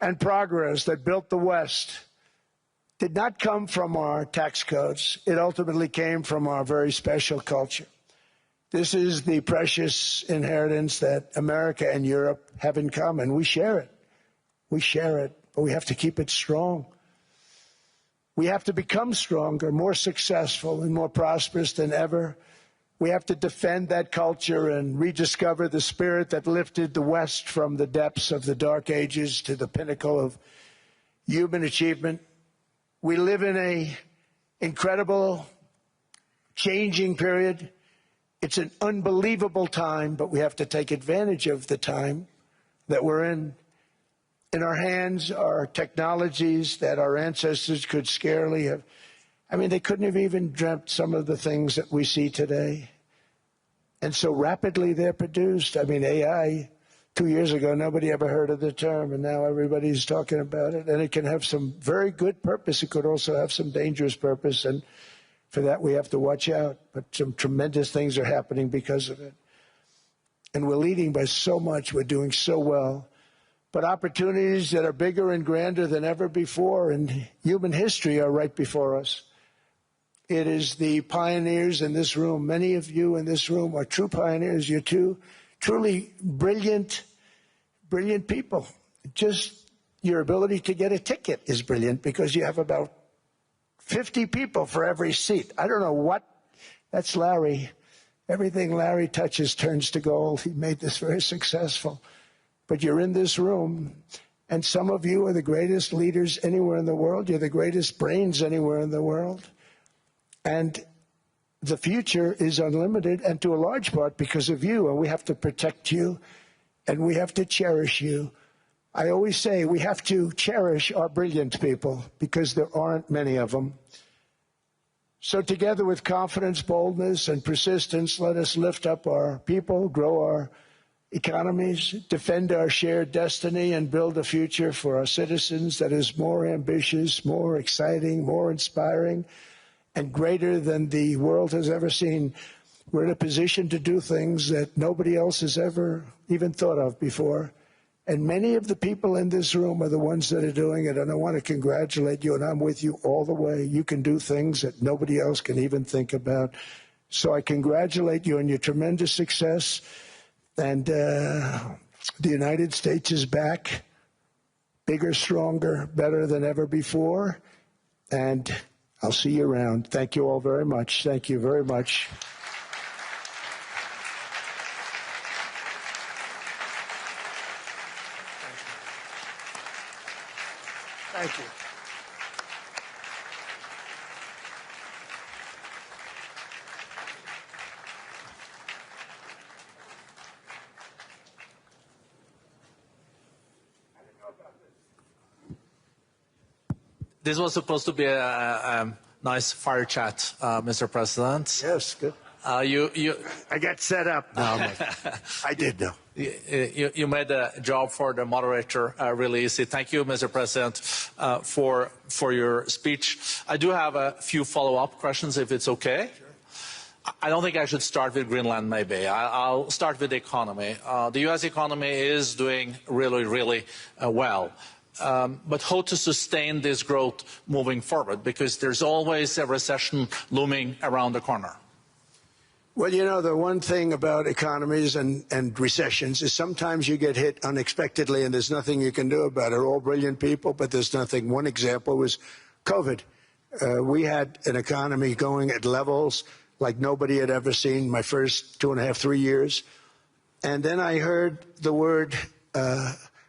and progress that built the West did not come from our tax codes. It ultimately came from our very special culture. This is the precious inheritance that America and Europe have in common. We share it. We share it, but we have to keep it strong. We have to become stronger, more successful, and more prosperous than ever. We have to defend that culture and rediscover the spirit that lifted the West from the depths of the Dark Ages to the pinnacle of human achievement. We live in an incredible, changing period. It's an unbelievable time, but we have to take advantage of the time that we're in. In our hands are technologies that our ancestors could scarcely have. I mean, they couldn't have even dreamt some of the things that we see today. And so rapidly they're produced. I mean, AI, 2 years ago, nobody ever heard of the term, and now everybody's talking about it. And it can have some very good purpose. It could also have some dangerous purpose, and for that we have to watch out. But some tremendous things are happening because of it. And we're leading by so much. We're doing so well. But opportunities that are bigger and grander than ever before in human history are right before us. It is the pioneers in this room. Many of you in this room are true pioneers. You're truly brilliant people. Just your ability to get a ticket is brilliant because you have about 50 people for every seat. I don't know what. That's Larry. Everything Larry touches turns to gold. He made this very successful. But you're in this room, and some of you are the greatest leaders anywhere in the world. You're the greatest brains anywhere in the world. And the future is unlimited, and to a large part because of you, and we have to protect you, and we have to cherish you. I always say we have to cherish our brilliant people because there aren't many of them. So together with confidence, boldness, and persistence, let us lift up our people, grow our economies, defend our shared destiny, and build a future for our citizens that is more ambitious, more exciting, more inspiring, and greater than the world has ever seen. We're in a position to do things that nobody else has ever even thought of before. And many of the people in this room are the ones that are doing it, and I want to congratulate you, and I'm with you all the way. You can do things that nobody else can even think about. So I congratulate you on your tremendous success. And the United States is back, bigger, stronger, better than ever before. And I'll see you around. Thank you all very much. Thank you very much. Thank you. This was supposed to be a nice fire chat, Mr. President. Yes, good. I got set up now. I did, though. You made the job for the moderator really easy. Thank you, Mr. President, for your speech. I do have a few follow-up questions, if it's okay. Sure. I don't think I should start with Greenland, maybe. I'll start with the economy. The U.S. economy is doing really, really well. But how to sustain this growth moving forward? Because there's always a recession looming around the corner. Well, you know, the one thing about economies and recessions is sometimes you get hit unexpectedly and there's nothing you can do about it. They're all brilliant people, but there's nothing. One example was COVID. We had an economy going at levels like nobody had ever seen my first 2.5, 3 years. And then I heard the word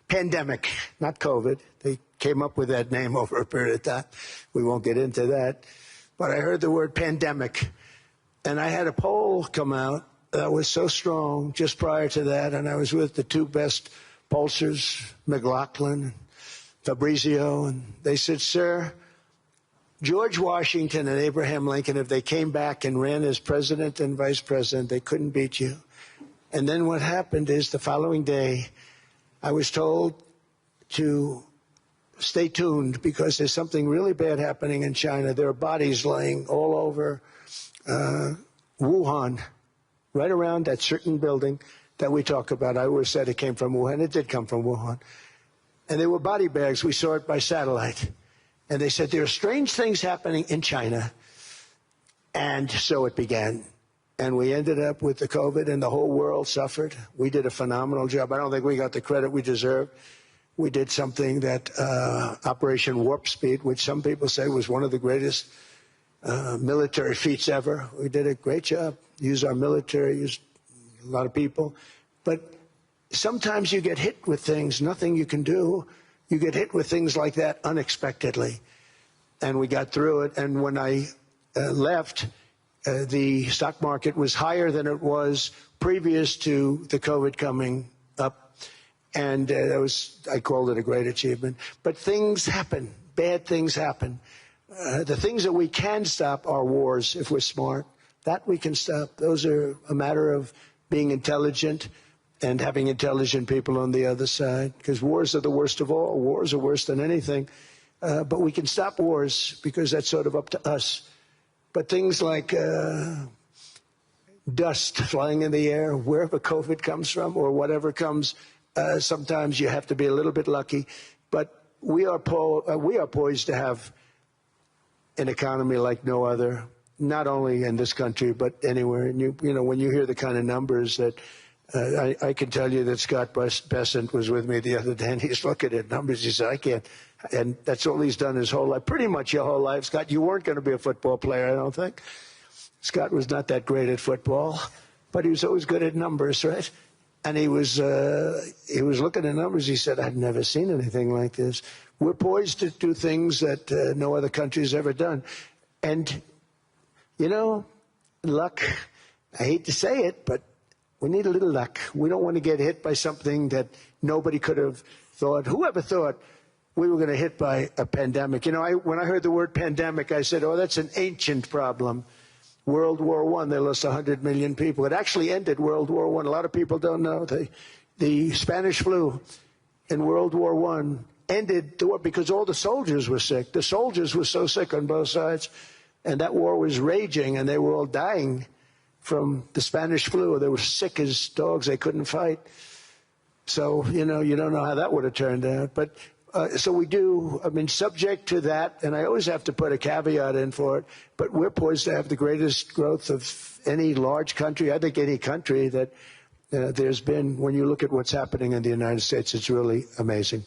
pandemic, not COVID. They came up with that name over a period of time. We won't get into that. But I heard the word pandemic. And I had a poll come out that was so strong just prior to that. And I was with the two best pollsters, McLaughlin and Fabrizio. And they said, sir, George Washington and Abraham Lincoln, if they came back and ran as president and vice president, they couldn't beat you. And then what happened is the following day, I was told to stay tuned because there's something really bad happening in China. There are bodies laying all over Wuhan, right around that certain building that we talk about. I always said it came from Wuhan. It did come from Wuhan. And they were body bags. We saw it by satellite. And they said there are strange things happening in China. And so it began. And we ended up with the COVID, and the whole world suffered. We did a phenomenal job. I don't think we got the credit we deserve. We did something that Operation Warp Speed, which some people say was one of the greatest military feats ever. We did a great job. Used our military, used a lot of people. But sometimes you get hit with things, nothing you can do. You get hit with things like that unexpectedly. And we got through it. And when I left, the stock market was higher than it was previous to the COVID coming up. And I called it a great achievement. But things happen. Bad things happen. The things that we can stop are wars, if we're smart. That we can stop. Those are a matter of being intelligent and having intelligent people on the other side. Because wars are the worst of all. Wars are worse than anything. But we can stop wars because that's sort of up to us. But things like dust flying in the air, wherever COVID comes from or whatever comes, sometimes you have to be a little bit lucky. But we are poised to have an economy like no other, not only in this country, but anywhere. And you know, when you hear the kind of numbers that I can tell you that Scott Bessent was with me the other day, and he's looking at numbers. He said, I can't. And that's all he's done his whole life, pretty much your whole life. Scott, you weren't going to be a football player, I don't think. Scott was not that great at football, but he was always good at numbers, right? And he was looking at numbers. He said, I've never seen anything like this. We're poised to do things that no other country has ever done. And, you know, luck, I hate to say it, but we need a little luck. We don't want to get hit by something that nobody could have thought. Whoever thought we were going to hit by a pandemic? You know, when I heard the word pandemic, I said, oh, that's an ancient problem. World War I, they lost 100 million people. It actually ended World War I. A lot of people don't know. The Spanish flu in World War I ended the war because all the soldiers were sick. The soldiers were so sick on both sides, and that war was raging, and they were all dying from the Spanish flu. They were sick as dogs. They couldn't fight. So, you know, you don't know how that would have turned out. But so we do, I mean, subject to that, and I always have to put a caveat in for it, but we're poised to have the greatest growth of any large country, I think any country that there's been. When you look at what's happening in the United States, it's really amazing.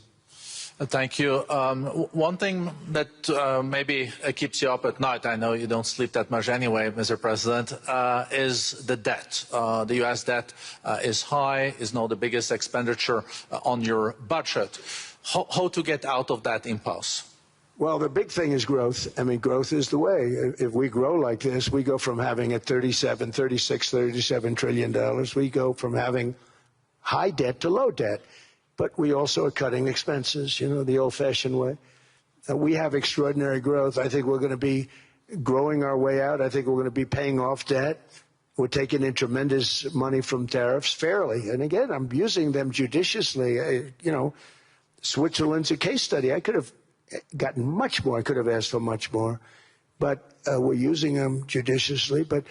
Thank you. One thing that maybe keeps you up at night, I know you don't sleep that much anyway, Mr. President, is the debt. The U.S. debt is high, is now the biggest expenditure on your budget. How to get out of that impasse? Well, the big thing is growth. I mean, growth is the way. If we grow like this, we go from having at $37 trillion, we go from having high debt to low debt. But we also are cutting expenses, you know, the old-fashioned way. We have extraordinary growth. I think we're going to be growing our way out. I think we're going to be paying off debt. We're taking in tremendous money from tariffs fairly. And again, I'm using them judiciously. You know, Switzerland's a case study. I could have gotten much more. I could have asked for much more. But we're using them judiciously. But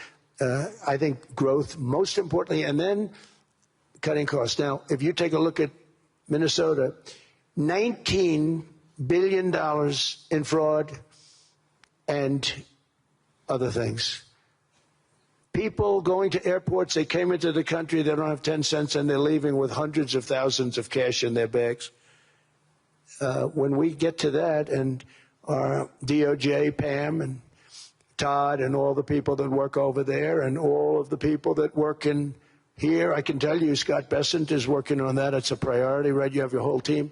I think growth, most importantly, and then cutting costs. Now, if you take a look at Minnesota, $19 billion in fraud and other things. People going to airports, they came into the country, they don't have 10 cents, and they're leaving with hundreds of thousands of cash in their bags. When we get to that, and our DOJ, Pam, and Todd, and all the people that work over there, and all of the people that work in here, I can tell you, Scott Bessent is working on that. It's a priority, right? You have your whole team.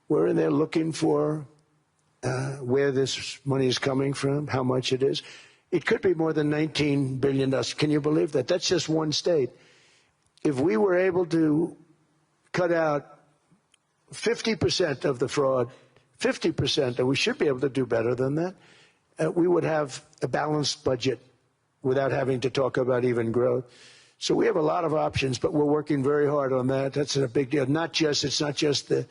We're in there looking for where this money is coming from, how much it is. It could be more than $19 billion. Can you believe that? That's just one state. If we were able to cut out 50% of the fraud, 50%, and we should be able to do better than that, we would have a balanced budget without having to talk about even growth. So we have a lot of options, but we're working very hard on that. That's a big deal. It's not just the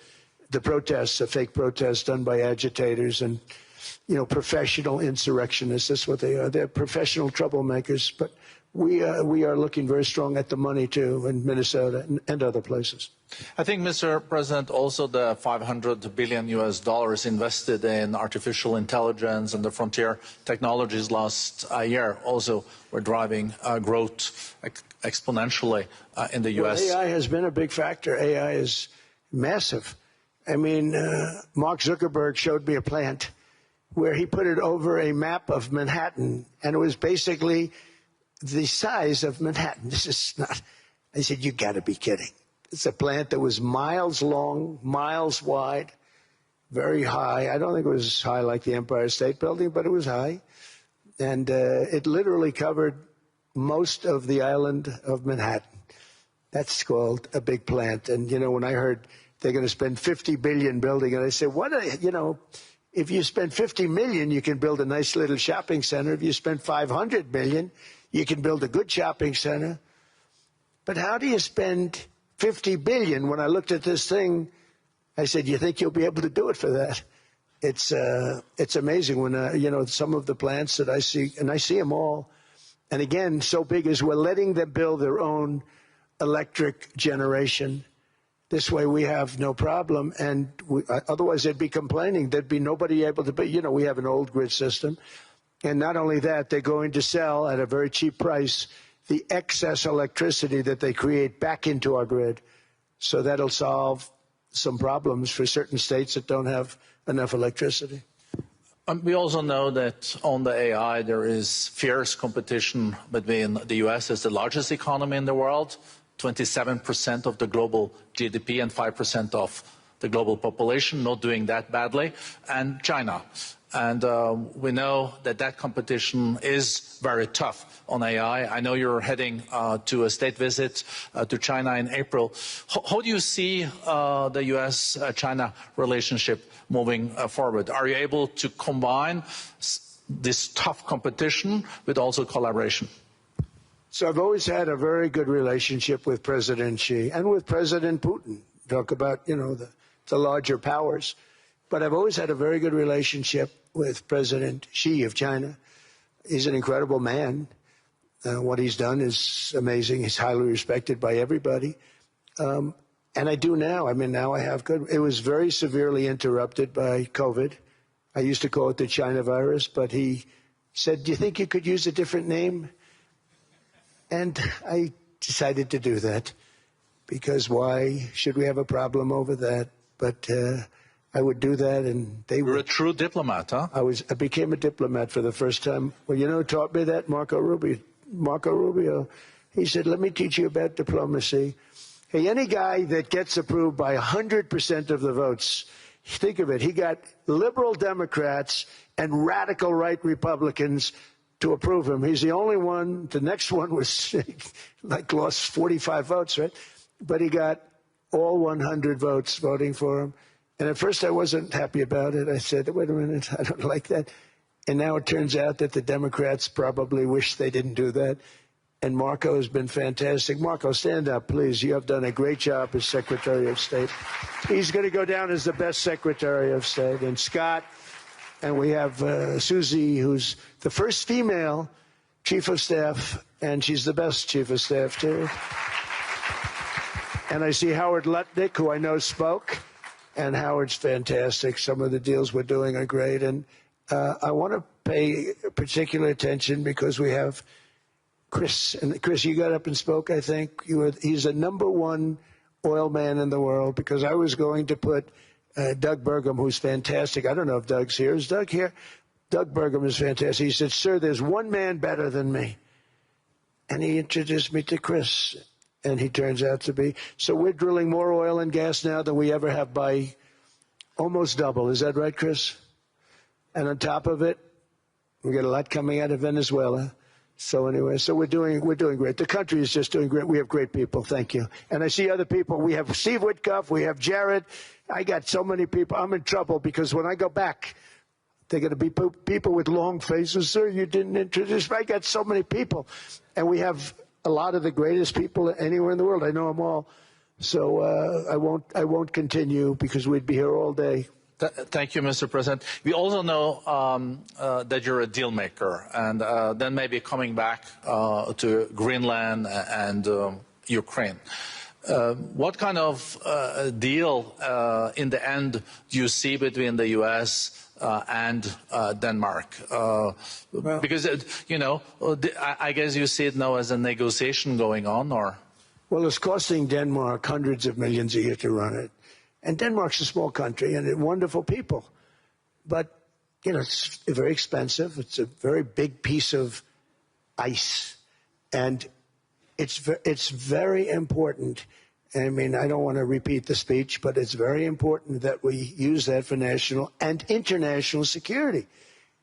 protests, the fake protests done by agitators and, you know, professional insurrectionists. That's what they are. They're professional troublemakers. But we are looking very strong at the money, too, in Minnesota and other places. I think, Mr. President, also the $500 billion invested in artificial intelligence and the frontier technologies last year also were driving growth exponentially in the U.S. Well, AI has been a big factor. AI is massive. I mean, Mark Zuckerberg showed me a plant where he put it over a map of Manhattan, and it was basically the size of Manhattan. This is not, I said, you got to be kidding. It's a plant that was miles long, miles wide, very high. I don't think it was as high like the Empire State Building, but it was high. And it literally covered most of the island of Manhattan. That's called a big plant. And, you know, when I heard they're going to spend $50 billion building it, I said, you know, if you spend $50 million, you can build a nice little shopping center. If you spend $500 million, you can build a good shopping center. But how do you spend $50 billion? When I looked at this thing, I said, you think you'll be able to do it for that? It's amazing when, you know, some of the plants that I see, and I see them all. And again, so big as we're letting them build their own electric generation. This way we have no problem. And otherwise they'd be complaining. There'd be nobody able to, but you know, we have an old grid system. And not only that, they're going to sell at a very cheap price the excess electricity that they create back into our grid. So that'll solve some problems for certain states that don't have enough electricity. We also know that on the AI, there is fierce competition between the U.S. as the largest economy in the world, 27% of the global GDP and 5% of the global population, not doing that badly, and China. And we know that that competition is very tough on AI. I know you're heading to a state visit to China in April. How do you see the U.S.-China relationship moving forward? Are you able to combine this tough competition with also collaboration? So I've always had a very good relationship with President Xi and with President Putin. Talk about, you know, the larger powers. But I've always had a very good relationship with President Xi of China. He's an incredible man. What he's done is amazing. He's highly respected by everybody. And I do now. I mean, now I have good. It was very severely interrupted by COVID. I used to call it the China virus, but he said, do you think you could use a different name? And I decided to do that because why should we have a problem over that? But I would do that, and they were. You're a true diplomat, huh? I became a diplomat for the first time. Well, you know who taught me that? Marco Rubio. He said, let me teach you about diplomacy. Hey, any guy that gets approved by 100% of the votes, think of it, he got liberal Democrats and radical right Republicans to approve him. He's the only one. The next one was like lost 45 votes, right? But he got all 100 votes voting for him. And at first I wasn't happy about it. I said, wait a minute, I don't like that. And now it turns out that the Democrats probably wish they didn't do that. And Marco has been fantastic. Marco, stand up, please. You have done a great job as Secretary of State. He's going to go down as the best Secretary of State. And Scott, and we have Susie, who's the first female Chief of Staff, and she's the best Chief of Staff, too. And I see Howard Lutnick, who I know spoke, and Howard's fantastic. Some of the deals we're doing are great. And I want to pay particular attention because we have Chris. And Chris, you got up and spoke, I think. He's the #1 oil man in the world because I was going to put Doug Burgum, who's fantastic. I don't know if Doug's here. Is Doug here? Doug Burgum is fantastic. He said, sir, there's one man better than me. And he introduced me to Chris. And he turns out to be. So we're drilling more oil and gas now than we ever have by almost double. Is that right, Chris? And on top of it, we got a lot coming out of Venezuela. So anyway, so we're doing great. The country is just doing great. We have great people. Thank you. And I see other people. We have Steve Witkoff. We have Jared. I got so many people. I'm in trouble because when I go back, they're going to be people with long faces. Sir, you didn't introduce me. I got so many people. And we have a lot of the greatest people anywhere in the world. I know them all. So I won't continue because we'd be here all day. Thank you, Mr. President. We also know that you're a deal maker, and then maybe coming back to Greenland and Ukraine. What kind of deal in the end do you see between the U.S. And Denmark? Because, you know, I guess you see it now as a negotiation going on, or? Well, it's costing Denmark hundreds of millions a year to run it. And Denmark's a small country and wonderful people. But, you know, it's very expensive. It's a very big piece of ice. And it's very important. I mean, I don't want to repeat the speech, but it's very important that we use that for national and international security.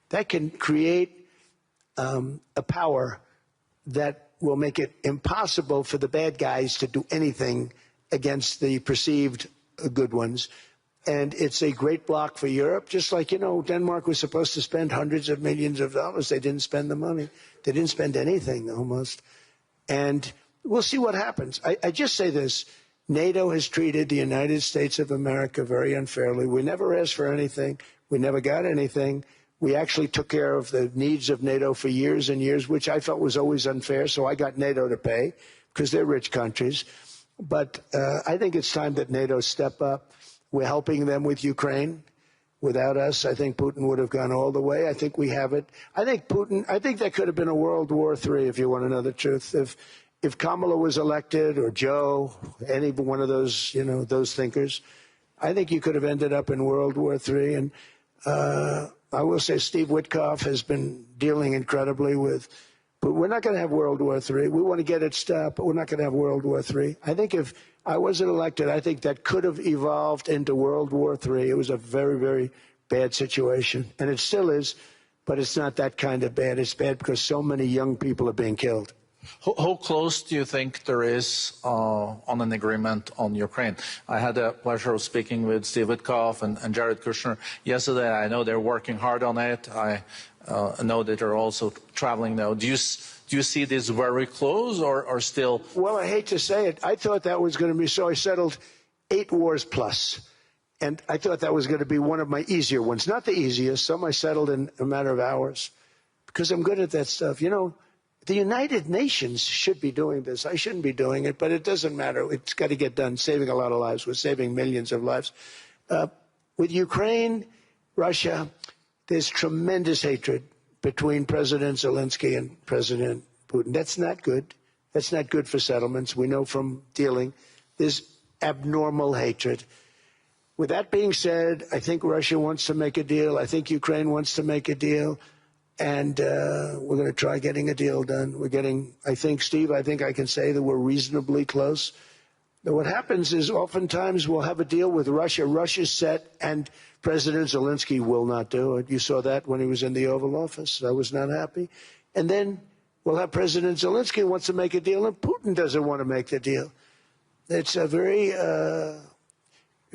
That can create a power that will make it impossible for the bad guys to do anything against the perceived good ones. And it's a great block for Europe, just like, you know, Denmark was supposed to spend hundreds of millions of dollars. They didn't spend the money. They didn't spend anything, almost. And we'll see what happens. I just say this. NATO has treated the United States of America very unfairly. We never asked for anything. We never got anything. We actually took care of the needs of NATO for years and years, which I felt was always unfair. So I got NATO to pay because they're rich countries. But I think it's time that NATO step up. We're helping them with Ukraine. Without us, I think Putin would have gone all the way. I think we have it. I think there could have been a World War III, if you want to know the truth. If Kamala was elected, or Joe, any one of those, you know, those thinkers, I think you could have ended up in World War III. And I will say Steve Witkoff has been dealing incredibly with, but we're not going to have World War III. We want to get it stopped, but we're not going to have World War III. I think if I wasn't elected, I think that could have evolved into World War III. It was a very, very bad situation, and it still is, but it's not that kind of bad. It's bad because so many young people are being killed. How close do you think there is on an agreement on Ukraine? I had the pleasure of speaking with Steve Witkoff and Jared Kushner yesterday. I know they're working hard on it. I know that they're also traveling now. Do you see this very close or still? Well, I hate to say it. I thought that was going to be so. I settled 8 wars plus. And I thought that was going to be one of my easier ones. Not the easiest. Some I settled in a matter of hours because I'm good at that stuff. You know, the United Nations should be doing this. I shouldn't be doing it, but it doesn't matter. It's got to get done, saving a lot of lives. We're saving millions of lives. With Ukraine, Russia, there's tremendous hatred between President Zelensky and President Putin. That's not good. That's not good for settlements. We know from dealing. There's abnormal hatred. With that being said, I think Russia wants to make a deal. I think Ukraine wants to make a deal. And we're going to try getting a deal done. We're getting, I think, Steve, I think I can say that we're reasonably close. But what happens is oftentimes we'll have a deal with Russia. Russia's set, and President Zelensky will not do it. You saw that when he was in the Oval Office. I was not happy. And then we'll have President Zelensky who wants to make a deal, and Putin doesn't want to make the deal. It's a very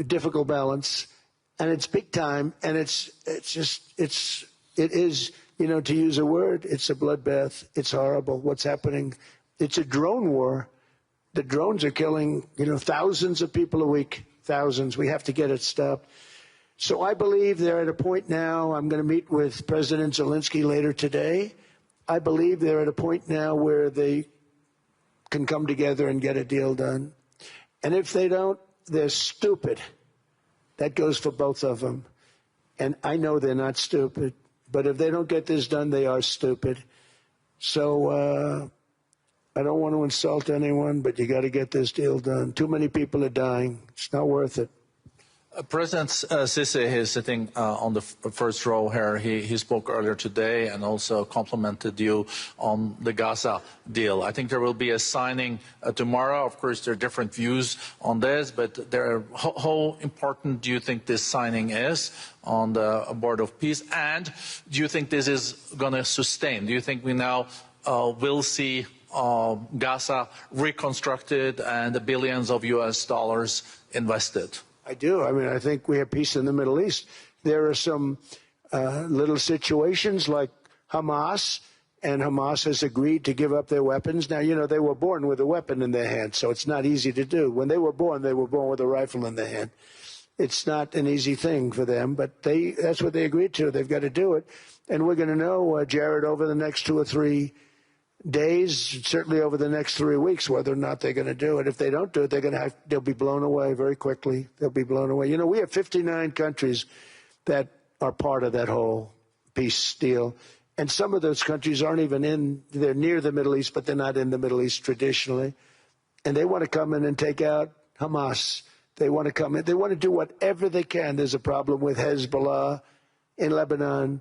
difficult balance, and it's big time, and it is. You know, to use a word, it's a bloodbath. It's horrible what's happening. It's a drone war. The drones are killing, you know, thousands of people a week, thousands. We have to get it stopped. So I believe they're at a point now. I'm going to meet with President Zelensky later today. I believe they're at a point now where they can come together and get a deal done. And if they don't, they're stupid. That goes for both of them. And I know they're not stupid. But if they don't get this done, they are stupid. So I don't want to insult anyone, but you got to get this deal done. Too many people are dying. It's not worth it. President Sisi is sitting on the first row here. He spoke earlier today and also complimented you on the Gaza deal. I think there will be a signing tomorrow. Of course, there are different views on this, but how important do you think this signing is on the Board of Peace? And do you think this is going to sustain? Do you think we now will see Gaza reconstructed and the billions of US dollars invested? I do. I mean, I think we have peace in the Middle East. There are some little situations like Hamas, and Hamas has agreed to give up their weapons. Now, you know, they were born with a weapon in their hand, so it's not easy to do. When they were born with a rifle in their hand. It's not an easy thing for them, but that's what they agreed to. They've got to do it. And we're going to know, Jared, over the next 2 or 3 days, certainly over the next 3 weeks, whether or not they're going to do it. If they don't do it, they'll be blown away very quickly. They'll be blown away. You know, we have 59 countries that are part of that whole peace deal. And some of those countries aren't even they're near the Middle East, but they're not in the Middle East traditionally. And they want to come in and take out Hamas. They want to come in. They want to do whatever they can. There's a problem with Hezbollah in Lebanon,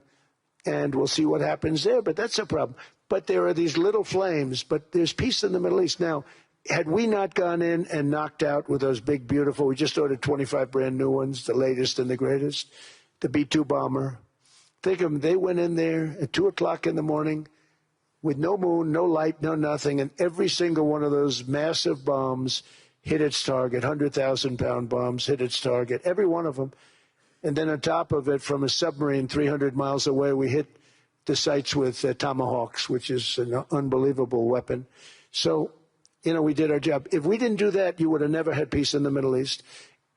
and we'll see what happens there, but that's a problem. But there are these little flames, but there's peace in the Middle East. Now, had we not gone in and knocked out with those big, beautiful, we just ordered 25 brand new ones, the latest and the greatest, the B-2 bomber. Think of them, they went in there at 2 o'clock in the morning with no moon, no light, no nothing, and every single one of those massive bombs hit its target, 100,000-pound bombs hit its target, every one of them. And then on top of it, from a submarine 300 miles away, we hit the sites with tomahawks, which is an unbelievable weapon. So, you know, we did our job. If we didn't do that, you would have never had peace in the Middle East.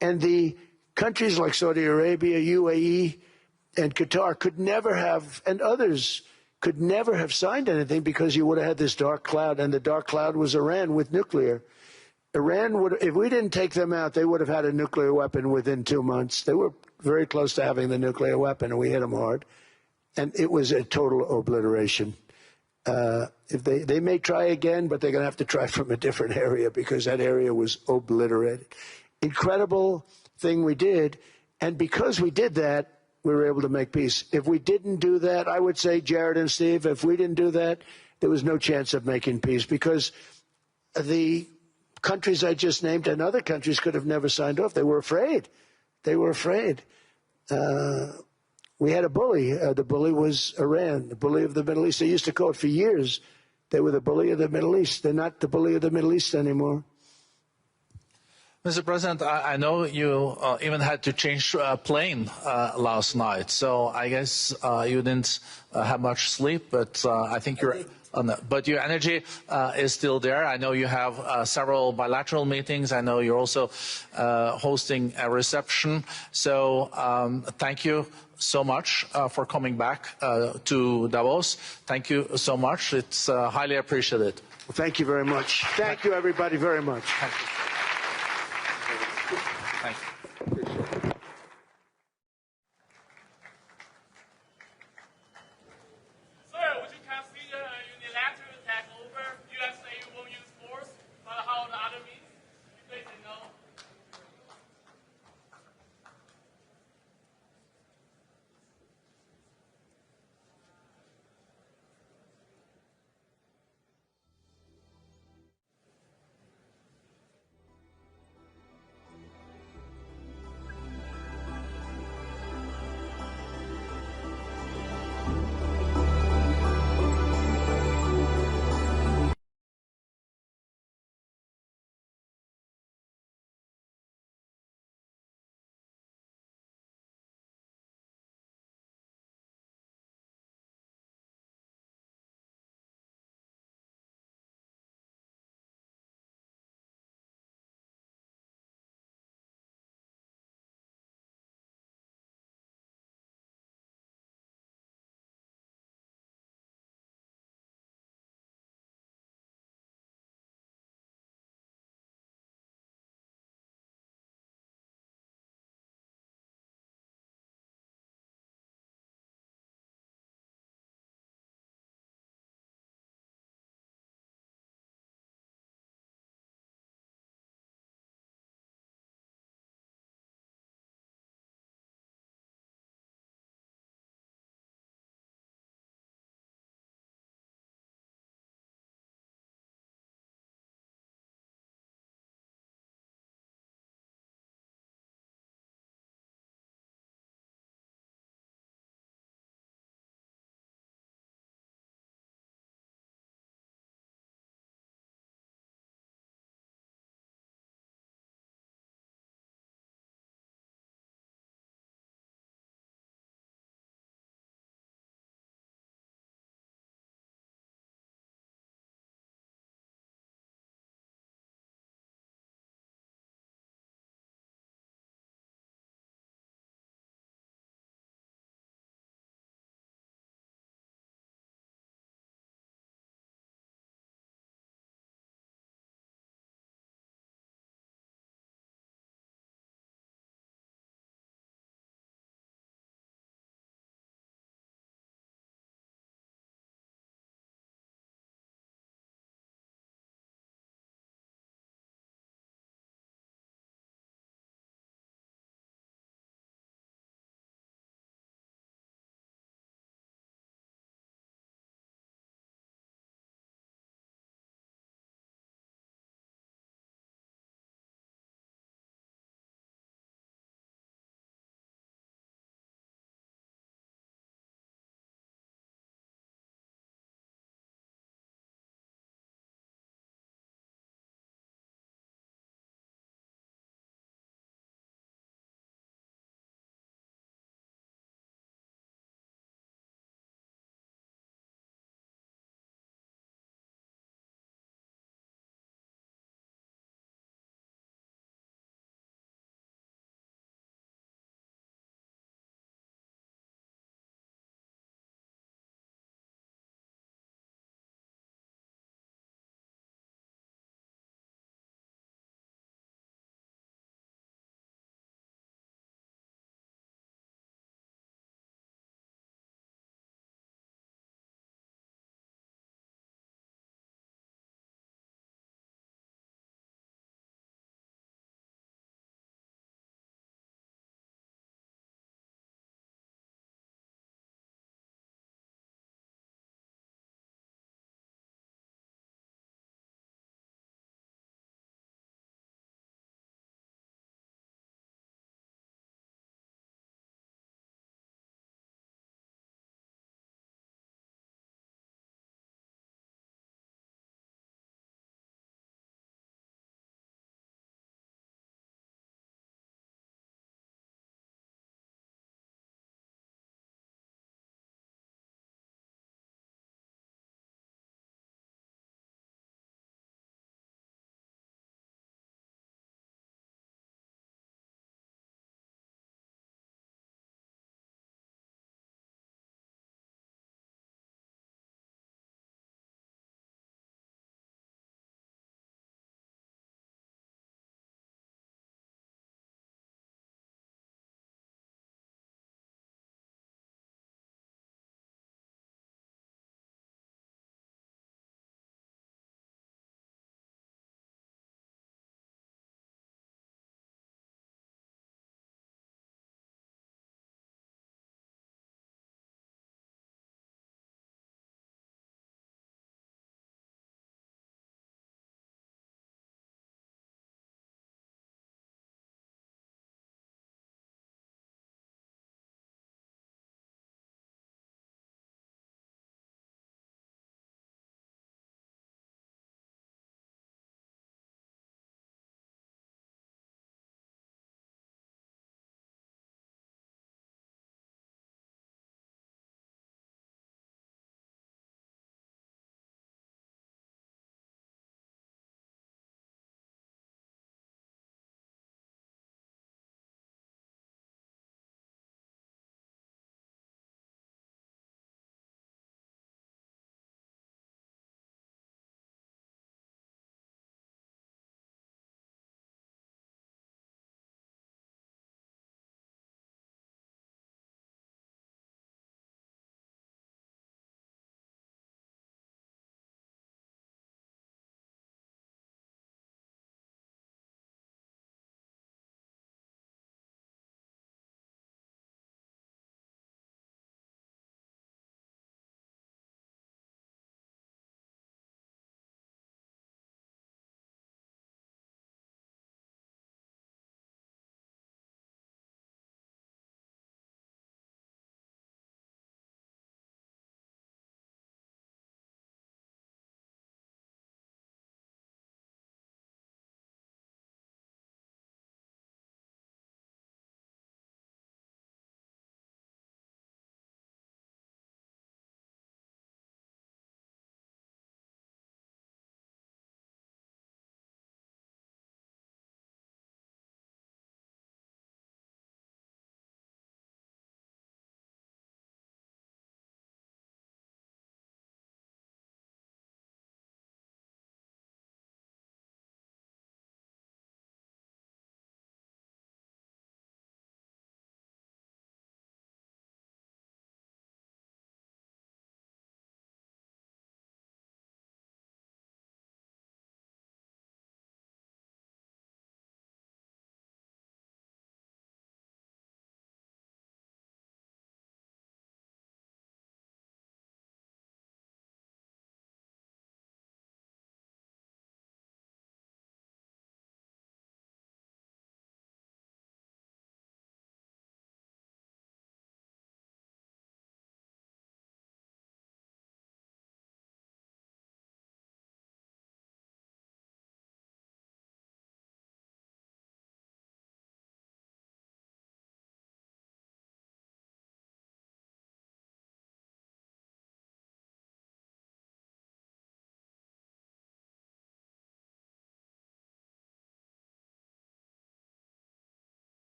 And the countries like Saudi Arabia, UAE, and Qatar could never have, and others could never have signed anything because you would have had this dark cloud, and the dark cloud was Iran with nuclear. Iran would, if we didn't take them out, they would have had a nuclear weapon within 2 months. They were very close to having the nuclear weapon, and we hit them hard. And it was a total obliteration. If they may try again, but they're going to have to try from a different area because that area was obliterated. Incredible thing we did. And because we did that, we were able to make peace. If we didn't do that, I would say, Jared and Steve, if we didn't do that, there was no chance of making peace because the countries I just named and other countries could have never signed off. They were afraid. They were afraid. We had a bully. The bully was Iran, the bully of the Middle East. They used to call it for years. They were the bully of the Middle East. They're not the bully of the Middle East anymore. Mr. President, I know you even had to change a plane last night, so I guess you didn't have much sleep, but I think you're... But your energy is still there. I know you have several bilateral meetings. I know you're also hosting a reception. So thank you so much for coming back to Davos. Thank you so much. It's highly appreciated. Well, thank you very much. Thank you, everybody, very much. Thank you.